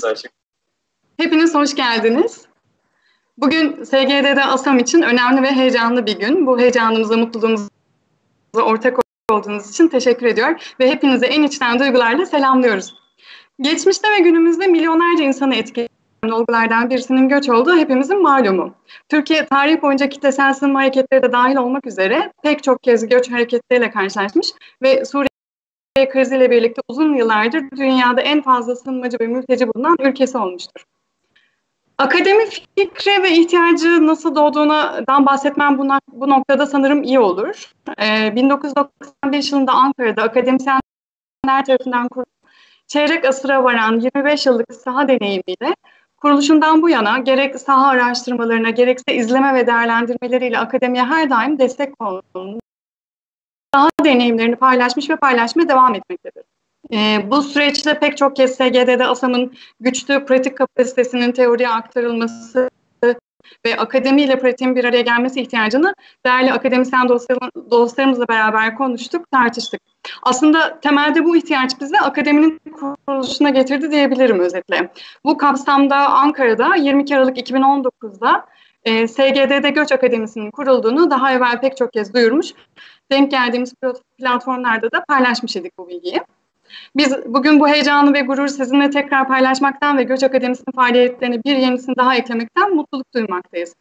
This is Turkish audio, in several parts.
Yayındayız Ayşe. Hepiniz hoş geldiniz. Bugün SGD'de ASAM için önemli ve heyecanlı bir gün. Bu heyecanımıza, mutluluğumuza ortak olduğunuz için teşekkür ediyor ve hepinizi en içten duygularla selamlıyoruz. Geçmişte ve günümüzde milyonlarca insanı etkileyen olgulardan birisinin göç olduğu hepimizin malumu. Türkiye tarih boyunca kitlesel sığınma hareketleri de dahil olmak üzere pek çok kez göç hareketleriyle karşılaşmış ve Suriye kriziyle birlikte uzun yıllardır dünyada en fazla sığınmacı ve mülteci bulunan ülkesi olmuştur. Akademi fikri ve ihtiyacı nasıl doğduğundan bahsetmem bu noktada sanırım iyi olur. 1995 yılında Ankara'da akademisyenler tarafından kurulan çeyrek asıra varan 25 yıllık saha deneyimiyle kuruluşundan bu yana gerek saha araştırmalarına gerekse izleme ve değerlendirmeleriyle akademiye her daim destek olmuş, saha deneyimlerini paylaşmış ve paylaşmaya devam etmektedir. Bu süreçte pek çok kez SGD'de ASAM'ın güçlü pratik kapasitesinin teoriye aktarılması ve akademi ile pratiğin bir araya gelmesi ihtiyacını değerli akademisyen dostlarımızla beraber konuştuk, tartıştık. Aslında temelde bu ihtiyaç bizi akademinin kuruluşuna getirdi diyebilirim özetle. Bu kapsamda Ankara'da 22 Aralık 2019'da SGD'de Göç Akademisi'nin kurulduğunu daha evvel pek çok kez duyurmuş, denk geldiğimiz platformlarda da paylaşmış idik bu bilgiyi. Biz bugün bu heyecanı ve gururu sizinle tekrar paylaşmaktan ve Göç Akademisi'nin faaliyetlerine bir yenisini daha eklemekten mutluluk duymaktayız.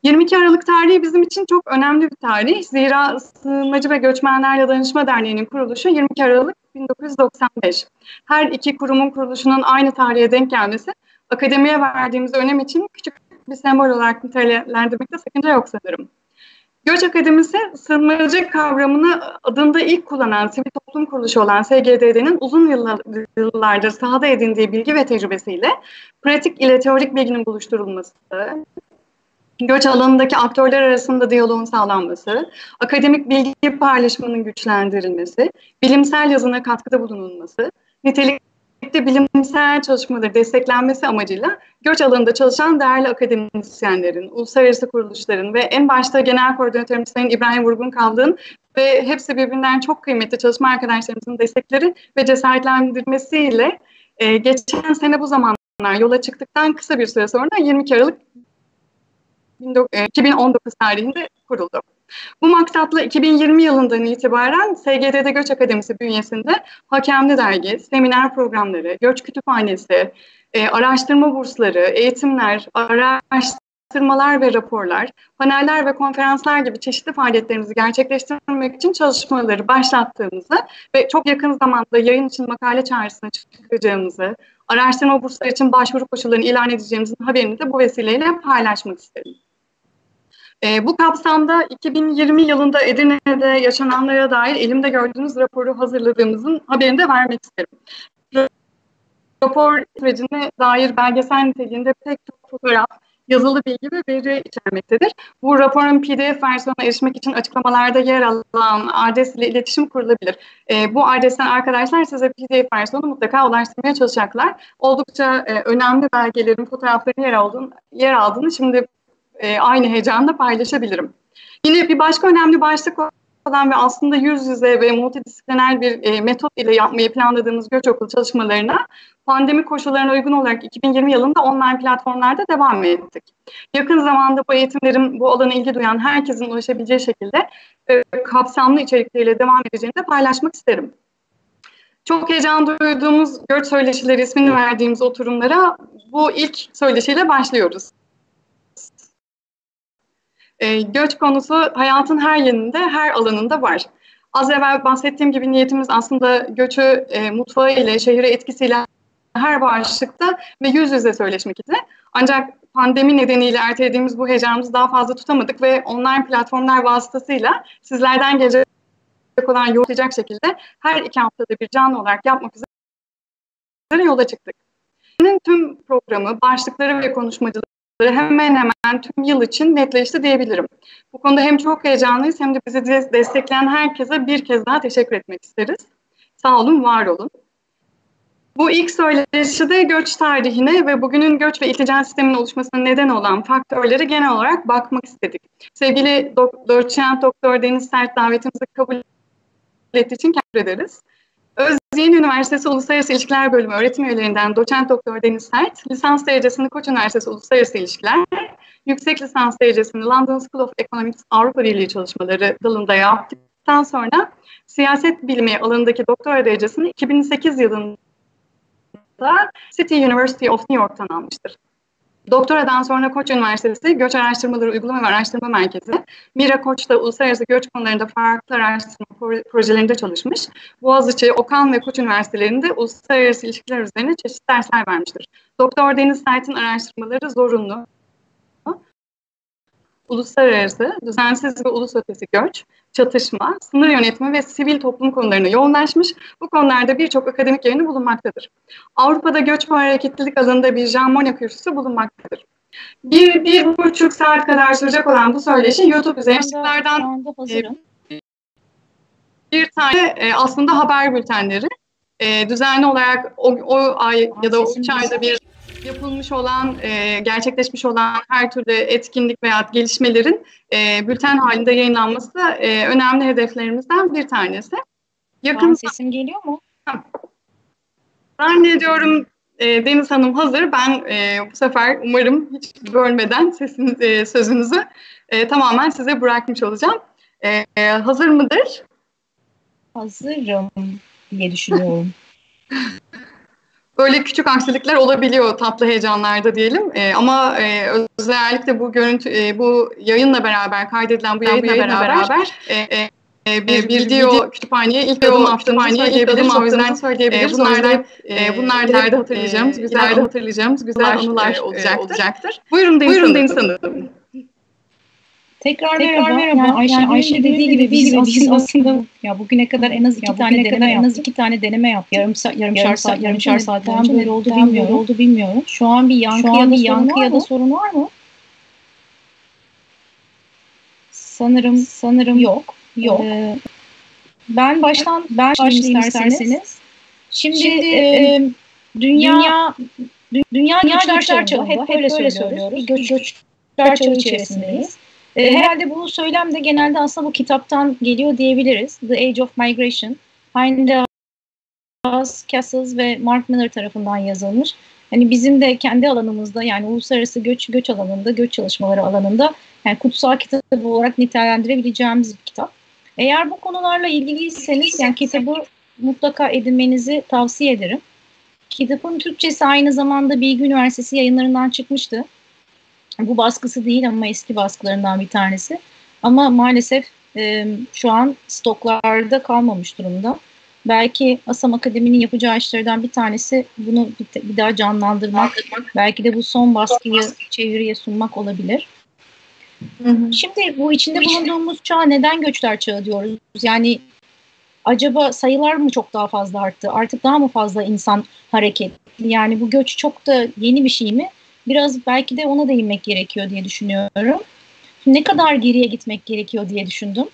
22 Aralık tarihi bizim için çok önemli bir tarih. Zira Sığınmacı ve Göçmenlerle Danışma Derneği'nin kuruluşu 22 Aralık 1995. Her iki kurumun kuruluşunun aynı tarihe denk gelmesi akademiye verdiğimiz önem için küçük bir sembol olarak nitelendirmekte sakınca yok sanırım. Göç Akademisi, sığınmacı kavramını adında ilk kullanan sivil toplum kuruluşu olan SGD'nin uzun yıllardır sahada edindiği bilgi ve tecrübesiyle pratik ile teorik bilginin buluşturulması, göç alanındaki aktörler arasında diyaloğun sağlanması, akademik bilgi paylaşımının güçlendirilmesi, bilimsel yazına katkıda bulunulması, nitelikli bilimsel çalışmaları desteklenmesi amacıyla göç alanında çalışan değerli akademisyenlerin, uluslararası kuruluşların ve en başta genel koordinatörümüz Sayın İbrahim Vurgun Kaldığ'ın ve hepsi birbirinden çok kıymetli çalışma arkadaşlarımızın destekleri ve cesaretlendirmesiyle geçen sene bu zamanlar yola çıktıktan kısa bir süre sonra 22 Aralık 2019 tarihinde kuruldu. Bu maksatla 2020 yılından itibaren SGD'de Göç Akademisi bünyesinde Hakemli Dergi, seminer programları, göç kütüphanesi, araştırma bursları, eğitimler, araştırmalar ve raporlar, paneller ve konferanslar gibi çeşitli faaliyetlerimizi gerçekleştirmek için çalışmaları başlattığımızı ve çok yakın zamanda yayın için makale çağrısına çıkacağımızı, araştırma bursları için başvuru koşullarını ilan edeceğimizin haberini de bu vesileyle paylaşmak istedim. Bu kapsamda 2020 yılında Edirne'de yaşananlara dair elimde gördüğünüz raporu hazırladığımızın haberini de vermek isterim. Rapor sürecine dair belgesel niteliğinde pek çok fotoğraf, yazılı bilgi ve veri içermektedir. Bu raporun PDF versiyonuna erişmek için açıklamalarda yer alan adres ile iletişim kurulabilir. Bu adresten arkadaşlar size PDF versiyonu mutlaka ulaştırmaya çalışacaklar. Oldukça önemli belgelerin, fotoğrafların yer aldığını şimdi aynı heyecanla paylaşabilirim. Yine bir başka önemli başlık olan ve aslında yüz yüze ve multidisipliner bir metot ile yapmayı planladığımız göç okulu çalışmalarına pandemi koşullarına uygun olarak 2020 yılında online platformlarda devam ettik. Yakın zamanda bu eğitimlerin bu alana ilgi duyan herkesin ulaşabileceği şekilde kapsamlı içerikleriyle devam edeceğini de paylaşmak isterim. Çok heyecan duyduğumuz göç söyleşileri ismini verdiğimiz oturumlara bu ilk söyleşiyle başlıyoruz. Göç konusu hayatın her yerinde, her alanında var. Az evvel bahsettiğim gibi niyetimiz aslında göçü mutfağı ile, şehire etkisiyle her başlıkta ve yüz yüze söyleşmek idi. Ancak pandemi nedeniyle ertelediğimiz bu heyecanımızı daha fazla tutamadık ve online platformlar vasıtasıyla sizlerden gelecek olan yoğurtlayacak şekilde her 2 haftada bir canlı olarak yapmak üzere yola çıktık. Tüm programı, başlıkları ve konuşmacıları hemen hemen tüm yıl için netleşti diyebilirim. Bu konuda hem çok heyecanlıyız hem de bizi destekleyen herkese bir kez daha teşekkür etmek isteriz. Sağ olun, var olun. Bu ilk söyleşide göç tarihine ve bugünün göç ve iltica sisteminin oluşmasına neden olan faktörlere genel olarak bakmak istedik. Sevgili Doçent Doktor Deniz Sert davetimizi kabul ettiği için teşekkür ederiz. Özyeğin Üniversitesi Uluslararası İlişkiler Bölümü öğretim üyelerinden doçent doktor Deniz Sert, lisans derecesini Koç Üniversitesi Uluslararası İlişkiler, yüksek lisans derecesini London School of Economics Avrupa Birliği çalışmaları dalında yaptıktan sonra siyaset bilimi alanındaki doktora derecesini 2008 yılında City University of New York'tan almıştır. Doktoradan sonra Koç Üniversitesi Göç Araştırmaları Uygulama ve Araştırma Merkezi, Mira Koç'ta uluslararası göç konularında farklı araştırma projelerinde çalışmış. Boğaziçi, Okan ve Koç Üniversitelerinde uluslararası ilişkiler üzerine çeşitli dersler vermiştir. Doktor Deniz Sert'in araştırmaları zorunlu, uluslararası, düzensiz ve ulus ötesi göç, çatışma, sınır yönetimi ve sivil toplum konularına yoğunlaşmış. Bu konularda birçok akademik yayını bulunmaktadır. Avrupa'da göç ve hareketlilik alanında bir Jean Monnet kürsüsü bulunmaktadır. Bir buçuk saat kadar sürecek olan bu söyleşi YouTube üzerinden bir tane aslında haber bültenleri. Düzenli olarak o ay ya da o 3 ayda bir yapılmış olan, gerçekleşmiş olan her türlü etkinlik veya gelişmelerin bülten halinde yayınlanması önemli hedeflerimizden bir tanesi. Yakın sesim geliyor mu? Zannediyorum Deniz Hanım hazır. Ben bu sefer umarım hiç bölmeden sözünüzü tamamen size bırakmış olacağım. Hazır mıdır? Hazırım diye düşünüyorum. Böyle küçük aksilikler olabiliyor tatlı heyecanlarda diyelim. Ama özellikle bu bu yayınla beraber kaydedilen bu yayınla beraber bir video kütüphaneye ilk adım attığımızı söyleyebiliriz. Bunlar ileride hatırlayacağımız güzel anılar olacaktır. Buyurun Deniz Hanım. Tekrar merhaba. Yani Ayşe dediği gibi biz aslında ya bugüne kadar en az iki tane deneme yaptık. Yarımşar saatten önce neler oldu bilmiyorum. Şu an bir yankı ya da sorun var mı? Sanırım yok. Ben başlayayım isterseniz. Şimdi dünya göçler çağı hep böyle söylüyoruz. Göçler çağı içerisindeyiz. Herhalde bu söylem de genelde aslında bu kitaptan geliyor diyebiliriz. The Age of Migration. Heinz Kessels ve Mark Miller tarafından yazılmış. Hani bizim de kendi alanımızda yani uluslararası göç alanında, göç çalışmaları alanında yani kutsal kitabı olarak nitelendirebileceğimiz bir kitap. Eğer bu konularla ilgiliyseniz yani kitabı mutlaka edinmenizi tavsiye ederim. Kitabın Türkçesi aynı zamanda Bilgi Üniversitesi yayınlarından çıkmıştı. Bu baskısı değil ama eski baskılarından bir tanesi. Ama maalesef şu an stoklarda kalmamış durumda. Belki ASAM Akademi'nin yapacağı işlerden bir tanesi bunu bir daha canlandırmak. Belki de bu son baskıyı çeviriye sunmak olabilir. Şimdi bu içinde bulunduğumuz çağ neden göçler çağı diyoruz? Yani acaba sayılar mı çok daha fazla arttı? Artık daha mı fazla insan hareketli? Yani bu göç çok da yeni bir şey mi? Biraz belki de ona değinmek gerekiyor diye düşünüyorum. Ne kadar geriye gitmek gerekiyor diye düşündüm.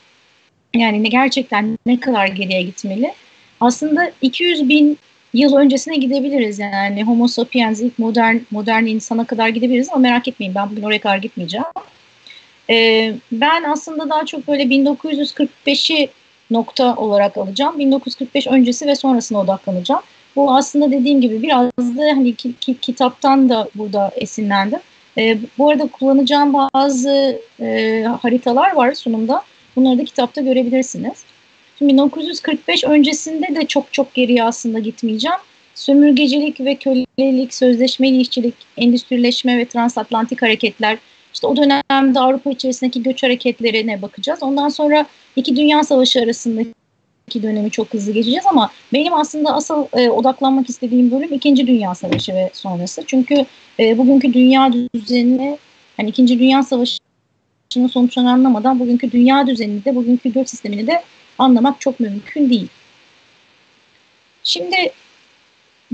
Yani gerçekten ne kadar geriye gitmeli? Aslında 200 bin yıl öncesine gidebiliriz. Yani Homo sapiens ilk modern insana kadar gidebiliriz ama merak etmeyin ben bugün oraya kadar gitmeyeceğim. Ben aslında daha çok böyle 1945'i nokta olarak alacağım. 1945 öncesi ve sonrasına odaklanacağım. Bu aslında dediğim gibi biraz da hani kitaptan da burada esinlendim. Bu arada kullanacağım bazı haritalar var sunumda. Bunları da kitapta görebilirsiniz. Şimdi 1945 öncesinde de çok geriye aslında gitmeyeceğim. Sömürgecilik ve kölelik, sözleşmeli işçilik, endüstrileşme ve transatlantik hareketler, işte o dönemde Avrupa içerisindeki göç hareketlerine bakacağız. Ondan sonra iki Dünya Savaşı arasındaki dönemi çok hızlı geçeceğiz ama benim aslında asıl odaklanmak istediğim bölüm İkinci Dünya Savaşı ve sonrası. Çünkü bugünkü dünya düzenini, hani İkinci Dünya Savaşı'nın sonuçlarını anlamadan bugünkü dünya düzenini de, bugünkü göç sistemini de anlamak çok mümkün değil. Şimdi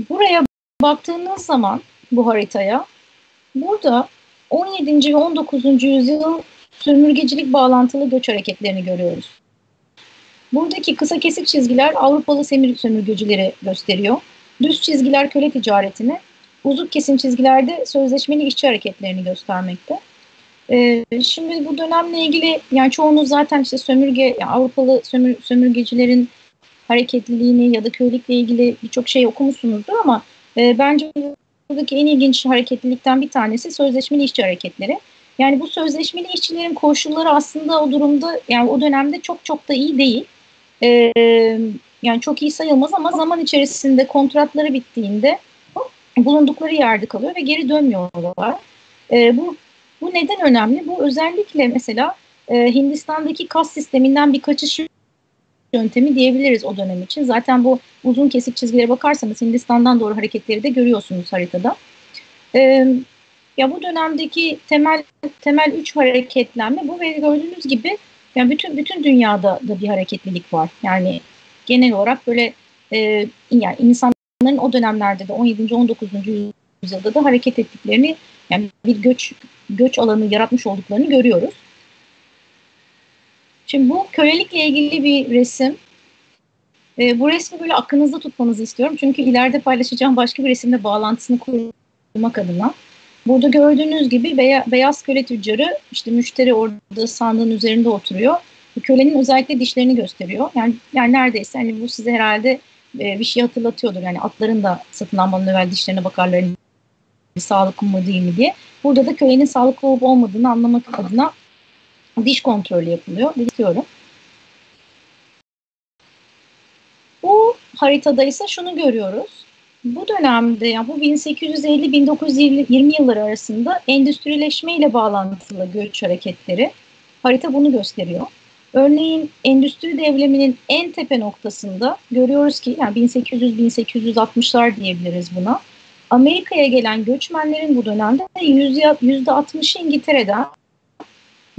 buraya baktığınız zaman bu haritaya, burada 17. ve 19. yüzyıl sömürgecilik bağlantılı göç hareketlerini görüyoruz. Buradaki kısa kesik çizgiler Avrupalı sömürgecileri gösteriyor. Düz çizgiler köle ticaretini, uzun kesim çizgilerde sözleşmeli işçi hareketlerini göstermekte. Şimdi bu dönemle ilgili yani çoğunuz zaten işte Avrupalı sömürgecilerin hareketliliğini ya da köylükle ilgili birçok şey okumuşsunuzdur ama bence buradaki en ilginç hareketlilikten bir tanesi sözleşmeli işçi hareketleri. Yani bu sözleşmeli işçilerin koşulları aslında o durumda, yani o dönemde çok çok da iyi değil. E, Yani çok iyi sayılmaz ama zaman içerisinde kontratları bittiğinde bulundukları yerde kalıyor ve geri dönmüyorlar. Bu neden önemli? Bu özellikle mesela Hindistan'daki kas sisteminden bir kaçış yöntemi diyebiliriz o dönem için. Zaten bu uzun kesik çizgilere bakarsanız Hindistan'dan doğru hareketleri de görüyorsunuz haritada. Ya bu dönemdeki temel üç hareketlenme bu ve gördüğünüz gibi yani bütün dünyada da bir hareketlilik var. Yani genel olarak böyle yani insanların o dönemlerde de 17. 19. yüzyılda da hareket ettiklerini, yani bir göç alanı yaratmış olduklarını görüyoruz. Şimdi bu kölelikle ilgili bir resim. Bu resmi böyle aklınızda tutmanızı istiyorum. Çünkü ileride paylaşacağım başka bir resimle bağlantısını kurmak adına. Burada gördüğünüz gibi beyaz köle tüccarı, işte müşteri orada sandığın üzerinde oturuyor. Kölenin özellikle dişlerini gösteriyor. Yani neredeyse hani bu size herhalde bir şey hatırlatıyordur. Yani atların da satın almadan evvel dişlerine bakarlar, sağlıklı mı değil mi diye. Burada da kölenin sağlıklı olup olmadığını anlamak adına diş kontrolü yapılıyor. Diyorum. Bu haritada ise şunu görüyoruz. Bu dönemde, yani bu 1850-1920 yılları arasında endüstrileşme ile bağlantılı göç hareketleri. Harita bunu gösteriyor. Örneğin endüstri devriminin en tepe noktasında görüyoruz ki, yani 1800-1860'lar diyebiliriz buna. Amerika'ya gelen göçmenlerin bu dönemde %60'ı İngiltere'den,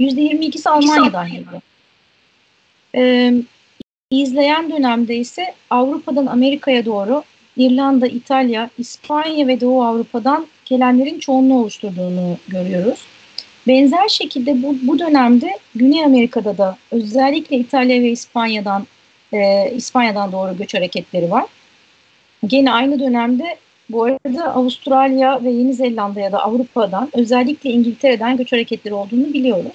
%22'si Almanya'dan geliyor. İzleyen dönemde ise Avrupa'dan Amerika'ya doğru İrlanda, İtalya, İspanya ve Doğu Avrupa'dan gelenlerin çoğunluğu oluşturduğunu görüyoruz. Benzer şekilde bu dönemde Güney Amerika'da da özellikle İtalya ve İspanya'dan doğru göç hareketleri var. Gene aynı dönemde bu arada Avustralya ve Yeni Zelanda'ya da Avrupa'dan, özellikle İngiltere'den göç hareketleri olduğunu biliyoruz.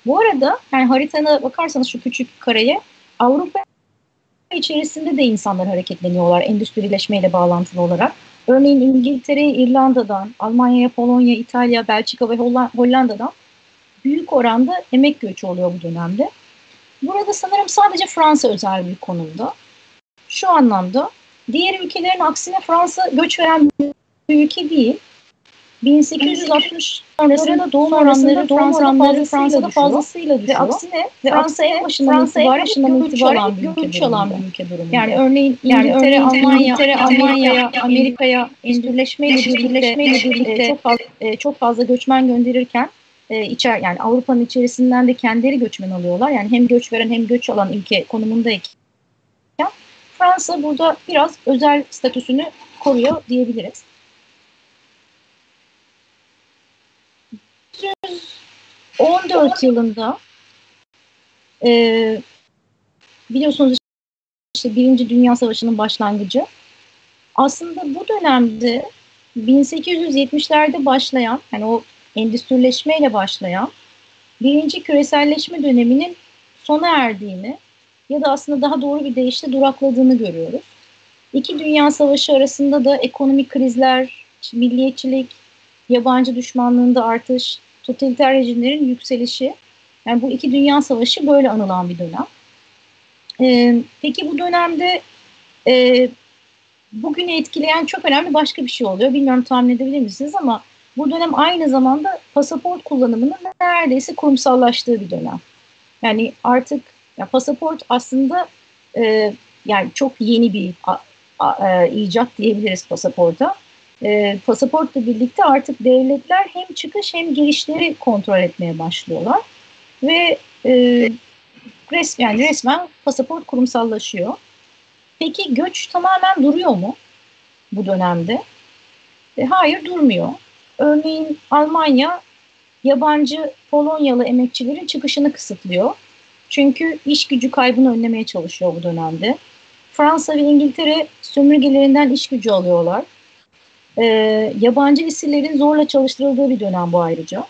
Bu arada yani haritana bakarsanız şu küçük kareye, Avrupa içerisinde de insanlar hareketleniyorlar endüstrileşmeyle bağlantılı olarak. Örneğin İngiltere'ye İrlanda'dan, Almanya'ya Polonya, İtalya, Belçika ve Hollanda'dan büyük oranda emek göçü oluyor bu dönemde. Burada sanırım sadece Fransa özel bir konumda. Şu anlamda diğer ülkelerin aksine Fransa göç veren bir ülke değil. 1860 sonrasında doğum oranları Fransa'da fazlasıyla düşüyor. Ve aksine Fransa en başından itibaren göç alan bir ülke durumunda. Yani örneğin İngiltere, Almanya, Amerika'ya endüstrileşmeyle birlikte çok fazla göçmen gönderirken yani Avrupa'nın içerisinden de kendileri göçmen alıyorlar. Yani hem göç veren hem göç alan ülke konumundayken Fransa burada biraz özel statüsünü koruyor diyebiliriz. 1914 yılında biliyorsunuz işte Birinci Dünya Savaşı'nın başlangıcı. Aslında bu dönemde 1870'lerde başlayan, yani o endüstrileşmeyle başlayan birinci küreselleşme döneminin sona erdiğini ya da aslında daha doğru bir deyişle durakladığını görüyoruz. İki Dünya Savaşı arasında da ekonomik krizler, milliyetçilik, yabancı düşmanlığında artış, totaliter rejimlerin yükselişi, yani bu iki dünya savaşı böyle anılan bir dönem. Peki bu dönemde bugünü etkileyen çok önemli başka bir şey oluyor. Bilmiyorum tahmin edebilir misiniz ama bu dönem aynı zamanda pasaport kullanımının neredeyse kurumsallaştığı bir dönem. Yani artık pasaport aslında yani çok yeni bir icat diyebiliriz pasaporta. Pasaportla birlikte artık devletler hem çıkış hem girişleri kontrol etmeye başlıyorlar ve resmen pasaport kurumsallaşıyor. Peki göç tamamen duruyor mu bu dönemde? Hayır, durmuyor. Örneğin Almanya yabancı Polonyalı emekçilerin çıkışını kısıtlıyor. Çünkü iş gücü kaybını önlemeye çalışıyor bu dönemde. Fransa ve İngiltere sömürgelerinden iş gücü alıyorlar. Yabancı esirlerin zorla çalıştırıldığı bir dönem bu ayrıca.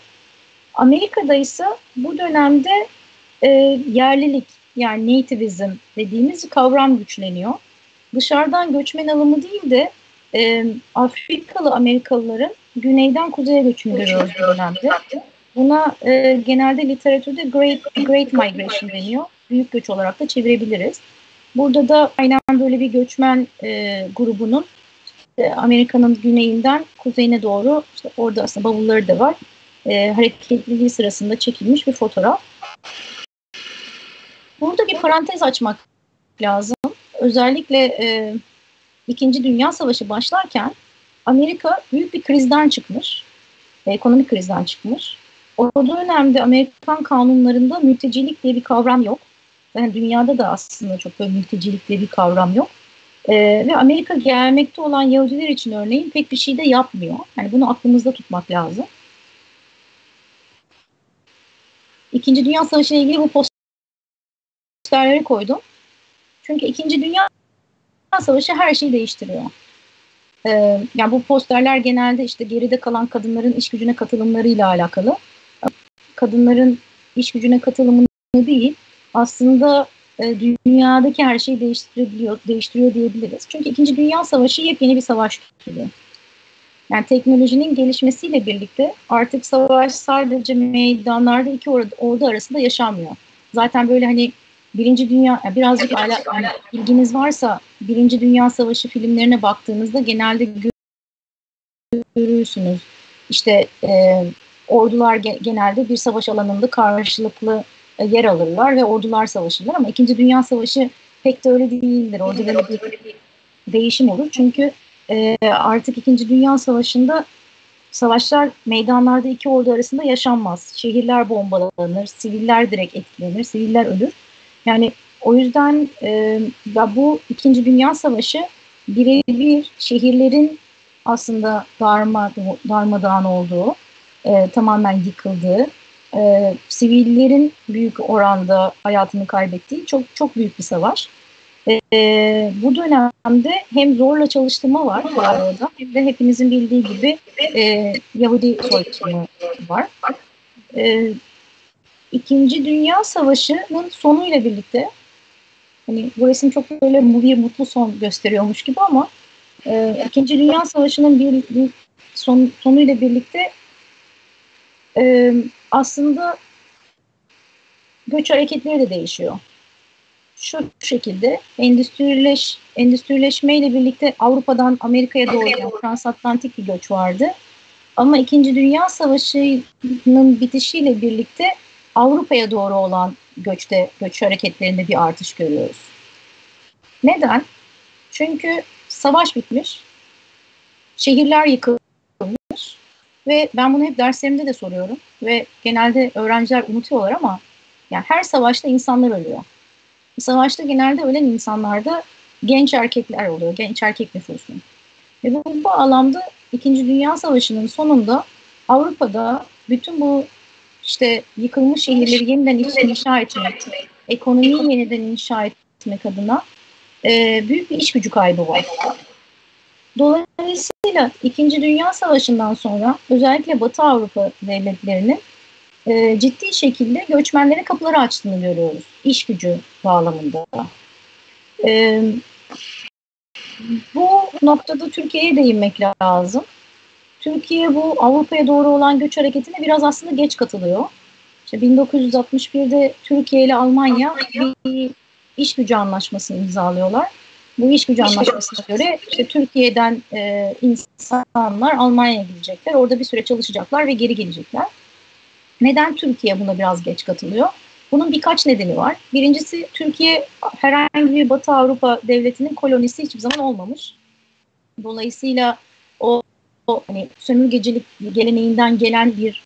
Amerika'da ise bu dönemde yerlilik, yani nativism dediğimiz kavram güçleniyor. Dışarıdan göçmen alımı değil de Afrikalı Amerikalıların güneyden kuzeye göçünü görüyoruz bu dönemde. Buna genelde literatürde Great Migration deniyor. Büyük göç olarak da çevirebiliriz. Burada da aynen böyle bir göçmen grubunun Amerika'nın güneyinden kuzeyine doğru, işte orada aslında bavulları da var, hareketliliği sırasında çekilmiş bir fotoğraf. Burada bir parantez açmak lazım. Özellikle İkinci Dünya Savaşı başlarken Amerika büyük bir krizden çıkmış. Ekonomik krizden çıkmış. O dönemde Amerikan kanunlarında mültecilik diye bir kavram yok. Yani dünyada da aslında çok böyle mültecilik diye bir kavram yok. Ve Amerika gelmekte olan Yahudiler için örneğin pek bir şey de yapmıyor. Yani bunu aklımızda tutmak lazım. İkinci Dünya Savaşı ile ilgili bu posterleri koydum. Çünkü İkinci Dünya Savaşı her şeyi değiştiriyor. Yani bu posterler genelde işte geride kalan kadınların iş gücüne katılımlarıyla alakalı. Kadınların iş gücüne katılımını değil, aslında dünyadaki her şeyi değiştiriyor diyebiliriz. Çünkü İkinci Dünya Savaşı yepyeni bir savaş türü. Yani teknolojinin gelişmesiyle birlikte artık savaş sadece meydanlarda iki ordu arasında yaşanmıyor. Zaten böyle hani Birinci Dünya, birazcık yani ilginiz varsa Birinci Dünya Savaşı filmlerine baktığınızda genelde görürsünüz. İşte ordular genelde bir savaş alanında karşılıklı yer alırlar ve ordular savaşırlar, ama İkinci Dünya Savaşı pek de öyle değildir. Orada böyle bir değişim olur. Çünkü artık İkinci Dünya Savaşı'nda savaşlar meydanlarda iki ordu arasında yaşanmaz. Şehirler bombalanır, siviller direkt etkilenir, siviller ölür. Yani o yüzden bu İkinci Dünya Savaşı birebir şehirlerin aslında darmadağın olduğu, tamamen yıkıldığı, sivillerin büyük oranda hayatını kaybettiği çok çok büyük bir savaş. Bu dönemde hem zorla çalıştırma var bu arada, hem de hepinizin bildiği gibi Yahudi soykırımı var. İkinci Dünya Savaşı'nın sonuyla birlikte, hani bu resim çok böyle bir mutlu son gösteriyormuş gibi ama İkinci Dünya Savaşı'nın bir sonuyla birlikte aslında göç hareketleri de değişiyor. Şu şekilde endüstrileşmeyle birlikte Avrupa'dan Amerika'ya doğru transatlantik bir göç vardı. Ama İkinci Dünya Savaşı'nın bitişiyle birlikte Avrupa'ya doğru olan göç hareketlerinde bir artış görüyoruz. Neden? Çünkü savaş bitmiş, şehirler yıkılmış ve ben bunu hep derslerimde de soruyorum ve genelde öğrenciler unutuyorlar ama yani her savaşta insanlar ölüyor. Savaşta genelde ölen insanlar da genç erkekler oluyor, genç erkek nüfusu. Ve bu bağlamda İkinci Dünya Savaşı'nın sonunda Avrupa'da bütün bu işte yıkılmış şehirleri yeniden inşa etmek, ekonomiyi yeniden inşa etmek adına büyük bir iş gücü kaybı var. Dolayısıyla İkinci Dünya Savaşı'ndan sonra özellikle Batı Avrupa devletlerinin ciddi şekilde göçmenlere kapıları açtığını görüyoruz. İş gücü bağlamında. Bu noktada Türkiye'ye değinmek lazım. Türkiye bu Avrupa'ya doğru olan göç hareketine biraz aslında geç katılıyor. İşte 1961'de Türkiye ile Almanya bir iş gücü anlaşmasını imzalıyorlar. Bu iş gücü anlaşmasına göre işte Türkiye'den insanlar Almanya'ya gidecekler. Orada bir süre çalışacaklar ve geri gelecekler. Neden Türkiye buna biraz geç katılıyor? Bunun birkaç nedeni var. Birincisi, Türkiye herhangi bir Batı Avrupa devletinin kolonisi hiçbir zaman olmamış. Dolayısıyla o hani sömürgecilik geleneğinden gelen bir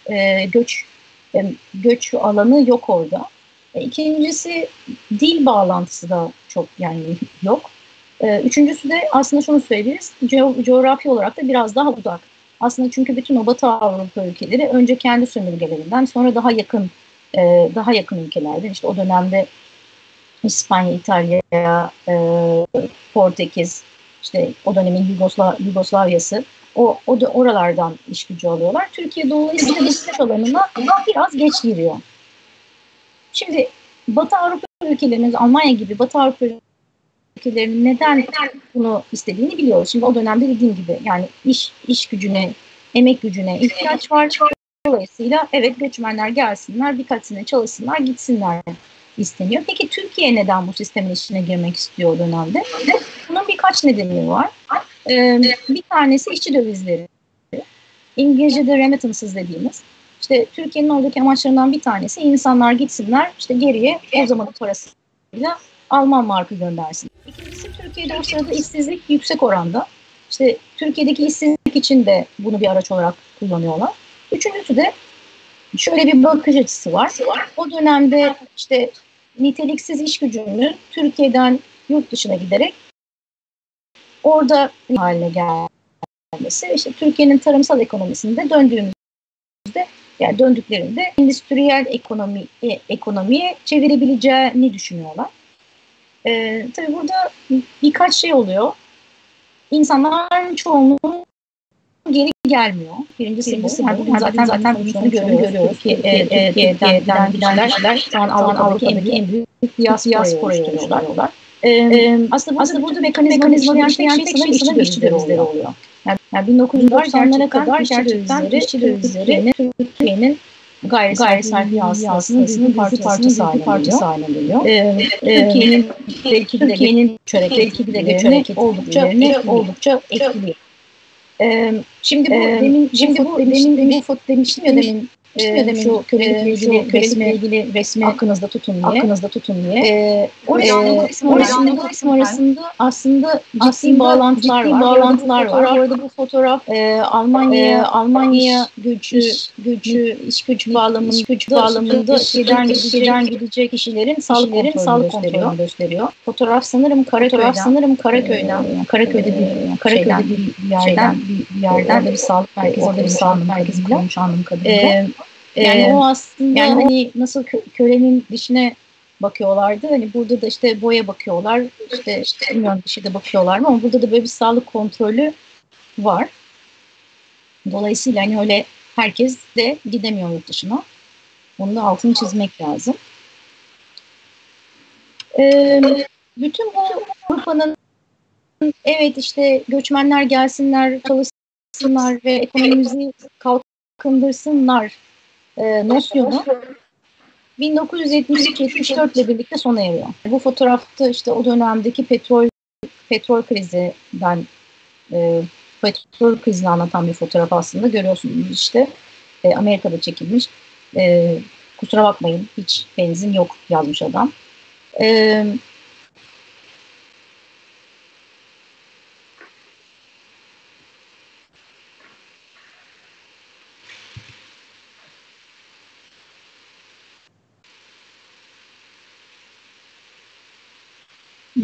göç alanı yok orada. İkincisi, dil bağlantısı da çok yani yok. Üçüncüsü de aslında şunu söyleyebiliriz, coğrafi olarak da biraz daha uzak. Aslında çünkü bütün o Batı Avrupa ülkeleri önce kendi sömürgelerinden, sonra daha yakın ülkelerden, işte o dönemde İspanya, İtalya, Portekiz, işte o dönemin Yugoslavya'sı, oralardan iş gücü alıyorlar. Türkiye dolayısıyla iş alanına biraz geç giriyor. Şimdi Batı Avrupa ülkelerinin, Almanya gibi Batı Avrupa ülkelerinin neden bunu istediğini biliyoruz. Şimdi o dönemde dediğim gibi yani iş gücüne, emek gücüne ihtiyaç var. Dolayısıyla evet göçmenler gelsinler, birkaç sene çalışsınlar, gitsinler isteniyor. Peki Türkiye neden bu sistemin içine girmek istiyor o dönemde? Bunun birkaç nedeni var. Bir tanesi işçi dövizleri. İngilizce'de remittances dediğimiz. İşte Türkiye'nin oradaki amaçlarından bir tanesi insanlar gitsinler, işte geriye o zamanın parasıyla Alman markı göndersin. İkincisi Türkiye'de o sırada işsizlik yüksek oranda. İşte Türkiye'deki işsizlik için de bunu bir araç olarak kullanıyorlar. Üçüncüsü de şöyle bir bakış açısı var. O dönemde işte niteliksiz iş gücünün Türkiye'den yurt dışına giderek orada haline gelmesi, işte Türkiye'nin tarımsal ekonomisinde yani döndüklerinde endüstriyel ekonomiye çevirebileceğini düşünüyorlar. Tabii burada birkaç şey oluyor. İnsanların çoğunluğu geri gelmiyor. Birincisi bu. Yani bugün zaten bunu görüyoruz ki Türkiye'den giden kişiler şu an Avrupa'daki en büyük diasporayı oluşturuyorlar. Aslında burada mekanizmayı işleyen tek şey sanırım işçi dövizleri oluyor. Yani 1990'lara kadar gerçekten işçi dövizleri Türkiye'nin gayri safi hasılasının bir parçası haline geliyor. Türkiye'nin belki de göç hareketlerini oldukça etkiliyor. Şimdi bu demiştim ya demin şu kölelikle ilgili resmi aklınızda tutun diye. Orada kısım arasında aslında ciddi bağlantılar var. Bu arada bu fotoğraf Almanya'ya iş gücü bağlamında Türkiye'den gidecek kişilerin sağlık kontrolünü gösteriyor. Fotoğraf sanırım Karaköy'den Karaköy'de bir yerden bir sağlık merkezi kurulmuş anladığım kadarıyla. Yani o aslında hani nasıl kölenin dişine bakıyorlardı. Hani burada da işte boya bakıyorlar. İşte bilmiyorum dişe de bakıyorlar mı ama burada da böyle bir sağlık kontrolü var. Dolayısıyla hani öyle herkes de gidemiyor yurt dışına. Onun da altını çizmek lazım. Bütün bu Avrupa'nın evet işte göçmenler gelsinler, çalışsınlar ve ekonomimizi kalkındırsınlar nosyonu 1973-74 ile birlikte sona eriyor. Bu fotoğrafta işte o dönemdeki petrol krizini anlatan bir fotoğraf aslında görüyorsunuz işte Amerika'da çekilmiş. Kusura bakmayın hiç benzin yok yazmış adam.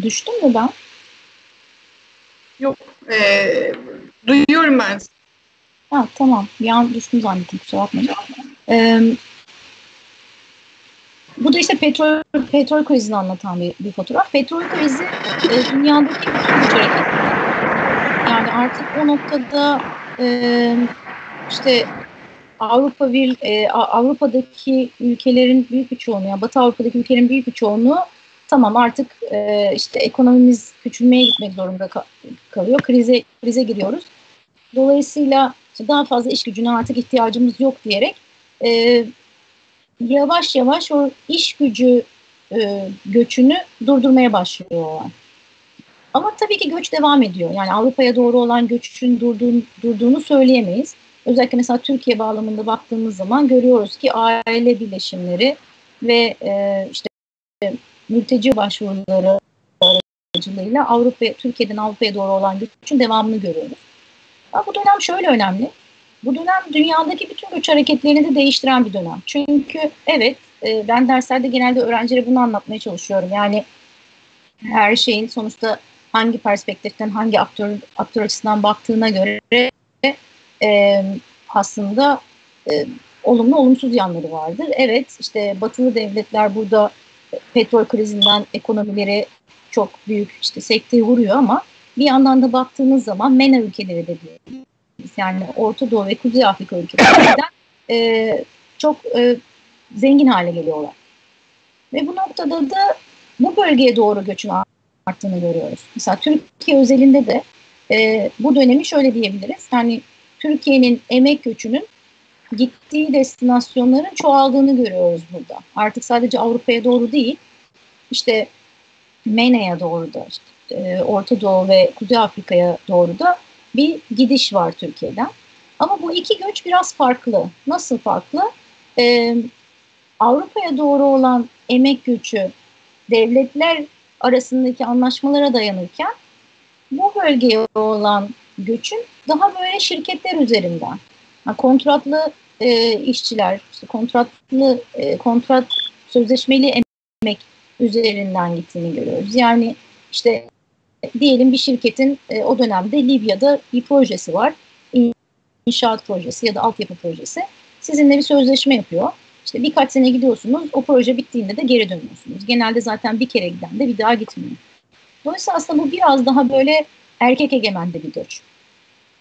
Düştüm mü ben? Yok. Duyuyorum ben. Ha, tamam. Bir an düştüm zannettim. Kusura bakmayın. Bu da işte petrol krizini anlatan bir fotoğraf. Petrol krizi dünyadaki bütün güç hareketleri. Yani artık o noktada işte Avrupa'daki ülkelerin büyük bir çoğunluğu, yani Batı Avrupa'daki ülkelerin büyük bir çoğunluğu tamam artık işte ekonomimiz küçülmeye gitmek zorunda kalıyor. Krize giriyoruz. Dolayısıyla işte daha fazla iş gücüne artık ihtiyacımız yok diyerek yavaş yavaş o iş gücü göçünü durdurmaya başlıyorlar. Ama tabii ki göç devam ediyor. Yani Avrupa'ya doğru olan göçün durduğunu söyleyemeyiz. Özellikle mesela Türkiye bağlamında baktığımız zaman görüyoruz ki aile birleşimleri ve işte mülteci başvuruları aracılığıyla Türkiye'den Avrupa'ya doğru olan göçün devamını görüyoruz. Ama bu dönem şöyle önemli. Bu dönem dünyadaki bütün göç hareketlerini de değiştiren bir dönem. Çünkü evet ben derslerde genelde öğrencilere bunu anlatmaya çalışıyorum. Yani her şeyin sonuçta hangi perspektiften, hangi aktör açısından baktığına göre aslında olumlu olumsuz yanları vardır. Evet işte batılı devletler burada petrol krizinden ekonomileri çok büyük işte sekteye vuruyor ama bir yandan da baktığınız zaman MENA ülkeleri de değil. Yani Orta Doğu ve Kuzey Afrika ülkelerinden çok zengin hale geliyorlar. Ve bu noktada da bu bölgeye doğru göçün arttığını görüyoruz. Mesela Türkiye özelinde de bu dönemi şöyle diyebiliriz. Yani Türkiye'nin emek göçünün gittiği destinasyonların çoğaldığını görüyoruz burada. Artık sadece Avrupa'ya doğru değil, işte MENA'ya doğru da, işte, Orta Doğu ve Kuzey Afrika'ya doğru da bir gidiş var Türkiye'den. Ama bu iki göç biraz farklı. Nasıl farklı? Avrupa'ya doğru olan emek göçü devletler arasındaki anlaşmalara dayanırken bu bölgeye olan göçün daha böyle şirketler üzerinden, yani kontratlı işçiler, işte kontrat sözleşmeli emek üzerinden gittiğini görüyoruz. Yani işte diyelim bir şirketin o dönemde Libya'da bir projesi var, inşaat projesi ya da altyapı projesi. Sizinle bir sözleşme yapıyor. İşte birkaç sene gidiyorsunuz, o proje bittiğinde de geri dönüyorsunuz. Genelde zaten bir kere giden de bir daha gitmiyor. Dolayısıyla aslında bu biraz daha böyle erkek egemende bir göç.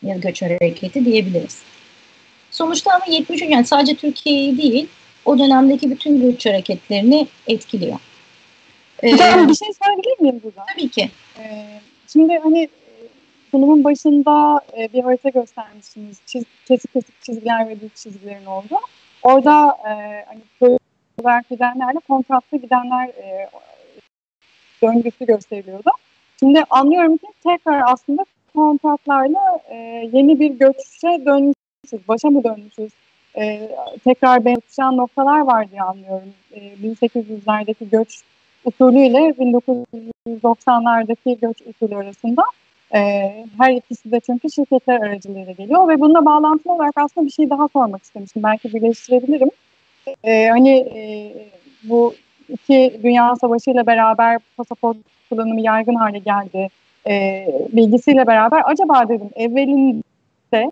Ya da göç hareketi diyebiliriz. Sonuçta ama 73, yani sadece Türkiye'yi değil, o dönemdeki bütün göç hareketlerini etkiliyor. Ben bir şey söyleyebilir miyim burada? Tabii ki. Şimdi hani sunumun başında bir harita göstermişsiniz. Kesik kesik çizgiler ve düz çizgilerin olduğu. Orada hani köy olarak gidenlerle kontratlı gidenler döngüsü gösteriliyordu. Şimdi anlıyorum ki tekrar aslında kontratlarla yeni bir göçe dönmüşüz. Başa mı dönmüşüz? Tekrar benzeyen noktalar var diye anlıyorum. 1800'lerdeki göç usulüyle 1990'lardaki göç usulü arasında her ikisi de çünkü şirketler aracılığıyla geliyor ve bununla bağlantılı olarak aslında bir şey daha sormak istemiştim. Belki birleştirebilirim. Bu iki Dünya Savaşı ile beraber pasaport kullanımı yaygın hale geldi. Bilgisiyle beraber acaba dedim evvelinde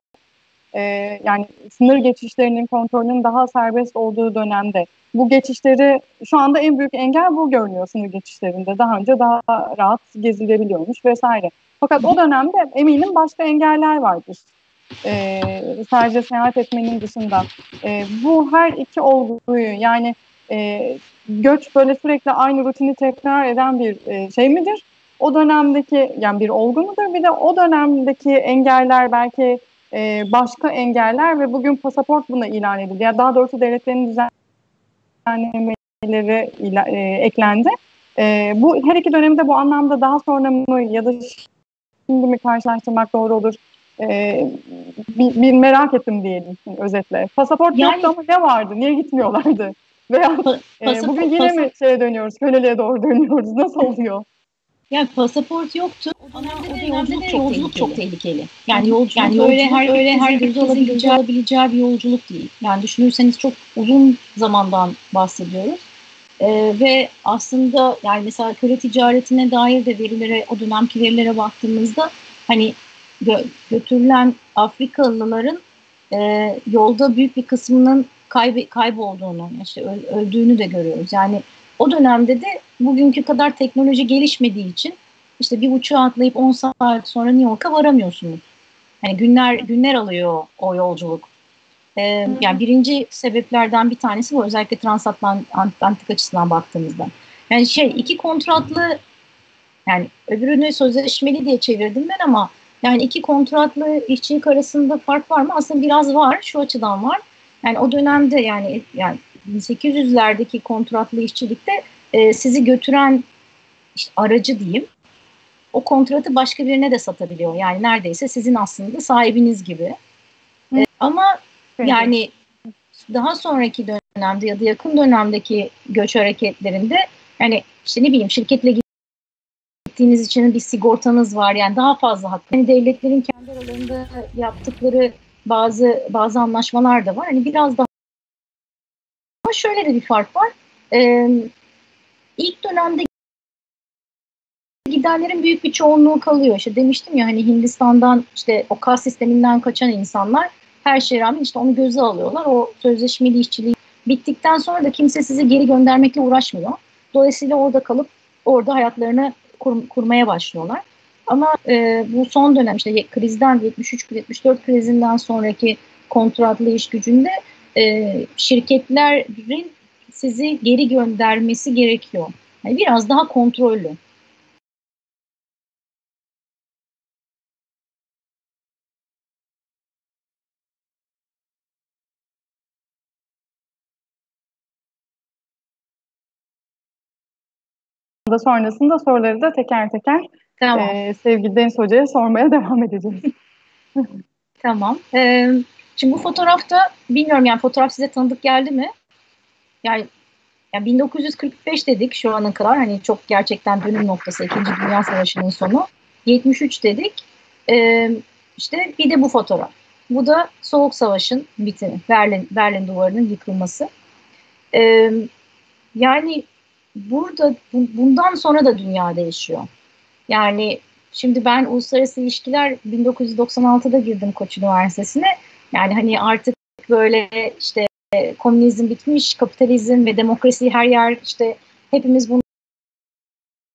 yani sınır geçişlerinin kontrolünün daha serbest olduğu dönemde bu geçişleri şu anda en büyük engel bu görünüyor sınır geçişlerinde. Daha önce daha rahat gezilebiliyormuş vesaire. Fakat o dönemde eminim başka engeller vardır. Sadece seyahat etmenin dışında. Bu her iki olguyu yani göç böyle sürekli aynı rutini tekrar eden bir şey midir? O dönemdeki yani bir olgu mudur? Bir de o dönemdeki engeller belki başka engeller ve bugün pasaport buna ilan edildi. Yani daha doğrusu devletlerin düzenlemeleri eklendi. Bu her iki dönemde bu anlamda daha sonra mı ya da şimdi mi karşılaştırmak doğru olur? Bir merak ettim diyelim özetle. Pasaport yani, yoktu ama ne vardı? Niye gitmiyorlardı? Veya bugün yine mi şeye dönüyoruz? Köleliğe doğru dönüyoruz. Nasıl oluyor? Yani pasaport yoktu ama o yolculuk çok tehlikeli. Yani yolculuk öyle herkesin alabileceği bir yolculuk değil. Yani düşünürseniz çok uzun zamandan bahsediyoruz. Ve aslında yani mesela köle ticaretine dair de verilere, o dönemki verilere baktığımızda hani götürülen Afrikalıların yolda büyük bir kısmının kaybolduğunu, işte öldüğünü de görüyoruz. Yani o dönemde de bugünkü kadar teknoloji gelişmediği için işte bir uçağa atlayıp 10 saat sonra New York'a varamıyorsunuz. Yani günler alıyor o yolculuk. Yani birinci sebeplerden bir tanesi bu, özellikle transatlantik açısından baktığımızda. Yani iki kontratlı, yani öbürünü sözleşmeli diye çevirdim ben ama yani iki kontratlı işçilik arasında fark var mı? Aslında biraz var, şu açıdan var. Yani o dönemde yani 1800'lerdeki kontratlı işçilikte sizi götüren işte aracı diyeyim, o kontratı başka birine de satabiliyor. Yani neredeyse sizin aslında sahibiniz gibi. Ama yani daha sonraki dönemde ya da yakın dönemdeki göç hareketlerinde yani işte ne bileyim şirketle gittiğiniz için bir sigortanız var, yani daha fazla hakkı. Yani devletlerin kendi aralarında yaptıkları bazı anlaşmalar da var. Hani biraz daha, ama şöyle de bir fark var. İlk dönemde gidenlerin büyük bir çoğunluğu kalıyor. İşte demiştim ya, hani Hindistan'dan işte o kas sisteminden kaçan insanlar her şeye rağmen işte onu göze alıyorlar. O sözleşmeli işçiliği bittikten sonra da kimse sizi geri göndermekle uğraşmıyor. Dolayısıyla orada kalıp orada hayatlarını kurmaya başlıyorlar. Ama bu son dönem işte krizden 73-74 krizinden sonraki kontratlı iş gücünde şirketlerin sizi geri göndermesi gerekiyor. Yani biraz daha kontrollü. Sonrasında soruları da teker teker Tamam. Sevgili Deniz Hoca'ya sormaya devam edeceğiz. Tamam. Şimdi bu fotoğrafta bilmiyorum yani fotoğraf size tanıdık geldi mi? Yani 1945 dedik şu ana kadar hani çok gerçekten dönüm noktası 2. Dünya Savaşı'nın sonu. 73 dedik. İşte bir de bu fotoğraf. Bu da Soğuk Savaş'ın bitimi. Berlin Duvarı'nın yıkılması. Yani burada bundan sonra da dünya değişiyor. Yani şimdi ben uluslararası ilişkiler 1996'da girdim Koç Üniversitesi'ne. Yani hani artık böyle işte komünizm bitmiş, kapitalizm ve demokrasi her yer işte hepimiz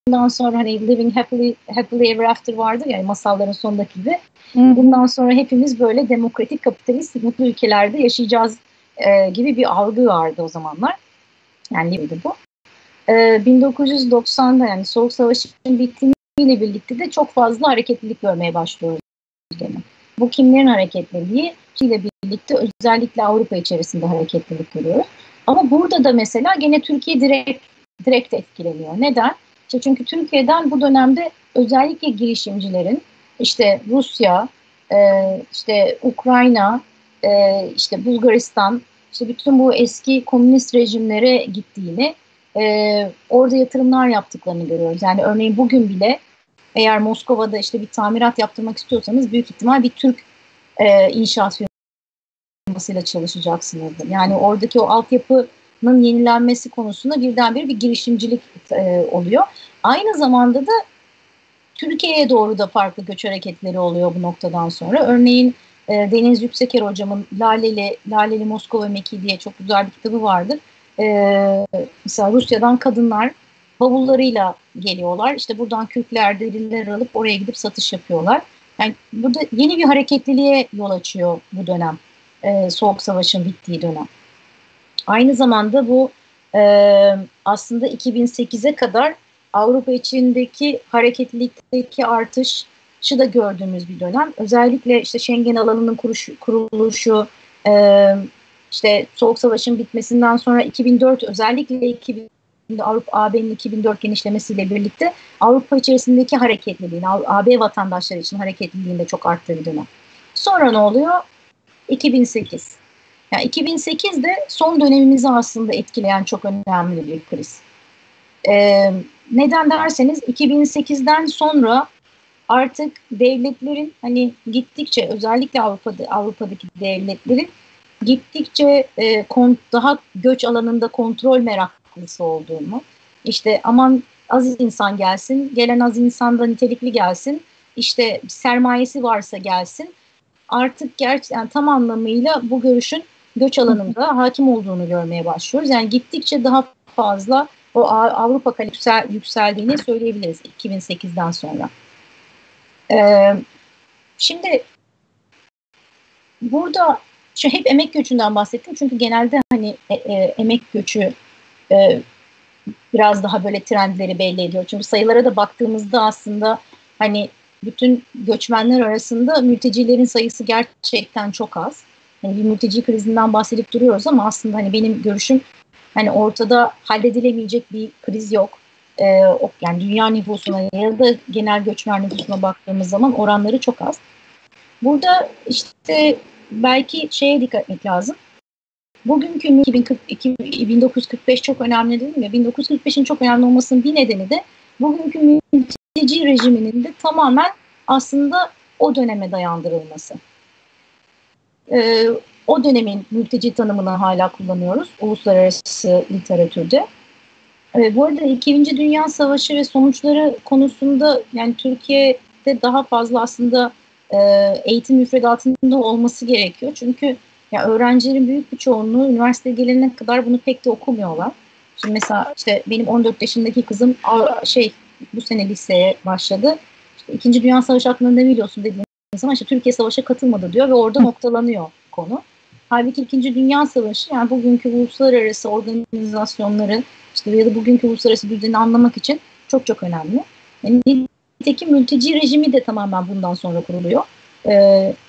bundan sonra hani living happily ever after vardır yani masalların sonundaki gibi. Bundan sonra hepimiz böyle demokratik, kapitalist, mutlu ülkelerde yaşayacağız gibi bir algı vardı o zamanlar. Yani neydi bu? 1990'da yani Soğuk Savaş'ın bittiğiyle birlikte de çok fazla hareketlilik görmeye başlıyoruz. Bu kimlerin hareketliliği ile birlikte özellikle Avrupa içerisinde hareketlilik görüyoruz. Ama burada da mesela gene Türkiye direkt etkileniyor. Neden? İşte çünkü Türkiye'den bu dönemde özellikle girişimcilerin işte Rusya, işte Ukrayna, işte Bulgaristan, işte bütün bu eski komünist rejimlere gittiğini, orada yatırımlar yaptıklarını görüyoruz. Yani örneğin bugün bile eğer Moskova'da işte bir tamirat yaptırmak istiyorsanız büyük ihtimal bir Türk inşaat firmasıyla çalışacaksınızdır. Yani oradaki o altyapının yenilenmesi konusunda birdenbire bir girişimcilik oluyor. Aynı zamanda da Türkiye'ye doğru da farklı göç hareketleri oluyor bu noktadan sonra. Örneğin Deniz Yükseker hocamın Laleli Moskova Meki diye çok güzel bir kitabı vardır. Mesela Rusya'dan kadınlar bavullarıyla geliyorlar. İşte buradan kürkler, deriler alıp oraya gidip satış yapıyorlar. Yani burada yeni bir hareketliliğe yol açıyor bu dönem. Soğuk Savaş'ın bittiği dönem. Aynı zamanda bu aslında 2008'e kadar Avrupa içindeki hareketlilikteki artışı da gördüğümüz bir dönem. Özellikle işte Schengen alanının kuruluşu, işte Soğuk Savaş'ın bitmesinden sonra 2004 özellikle 2000'de AB'nin 2004 genişlemesiyle birlikte Avrupa içerisindeki hareketliliğin, AB vatandaşları için hareketliliğin de çok arttığı bir dönem. Sonra ne oluyor? 2008. Yani 2008'de son dönemimizi aslında etkileyen çok önemli bir kriz. Neden derseniz 2008'den sonra artık devletlerin hani gittikçe özellikle Avrupa'daki devletlerin gittikçe daha göç alanında kontrol meraklısı olduğunu, işte aman az insan gelsin, gelen az insan da nitelikli gelsin, işte sermayesi varsa gelsin. Artık gerçekten tam anlamıyla bu görüşün göç alanında hakim olduğunu görmeye başlıyoruz. Yani gittikçe daha fazla o Avrupa yükseldiğini söyleyebiliriz 2008'den sonra. Şimdi burada hep emek göçünden bahsettim. Çünkü genelde hani emek göçü biraz daha böyle trendleri belli ediyor. Çünkü sayılara da baktığımızda aslında hani bütün göçmenler arasında mültecilerin sayısı gerçekten çok az. Yani bir mülteci krizinden bahsedip duruyoruz ama aslında hani benim görüşüm hani ortada halledilemeyecek bir kriz yok. Yani dünya nüfusuna ya da genel göçmen nüfusuna baktığımız zaman oranları çok az. Burada işte belki şeye dikkat etmek lazım. Bugünkü 1945 çok önemli dedim ya. 1945'in çok önemli olmasının bir nedeni de bugünkü mülteci rejiminin de tamamen aslında o döneme dayandırılması. O dönemin mülteci tanımını hala kullanıyoruz uluslararası literatürde. Bu arada 2. Dünya Savaşı ve sonuçları konusunda yani Türkiye'de daha fazla aslında eğitim müfredatında olması gerekiyor. Çünkü ya öğrencilerin büyük bir çoğunluğu üniversiteye gelene kadar bunu pek de okumuyorlar. Şimdi mesela işte benim 14 yaşındaki kızım bu sene liseye başladı. İşte 2. Dünya Savaşı hakkında ne biliyorsun dediğim zaman işte Türkiye Savaş'a katılmadı diyor ve orada noktalanıyor konu. Halbuki İkinci Dünya Savaşı, yani bugünkü uluslararası organizasyonları işte ya da bugünkü uluslararası düzeni anlamak için çok çok önemli. Yani nitekim mülteci rejimi de tamamen bundan sonra kuruluyor.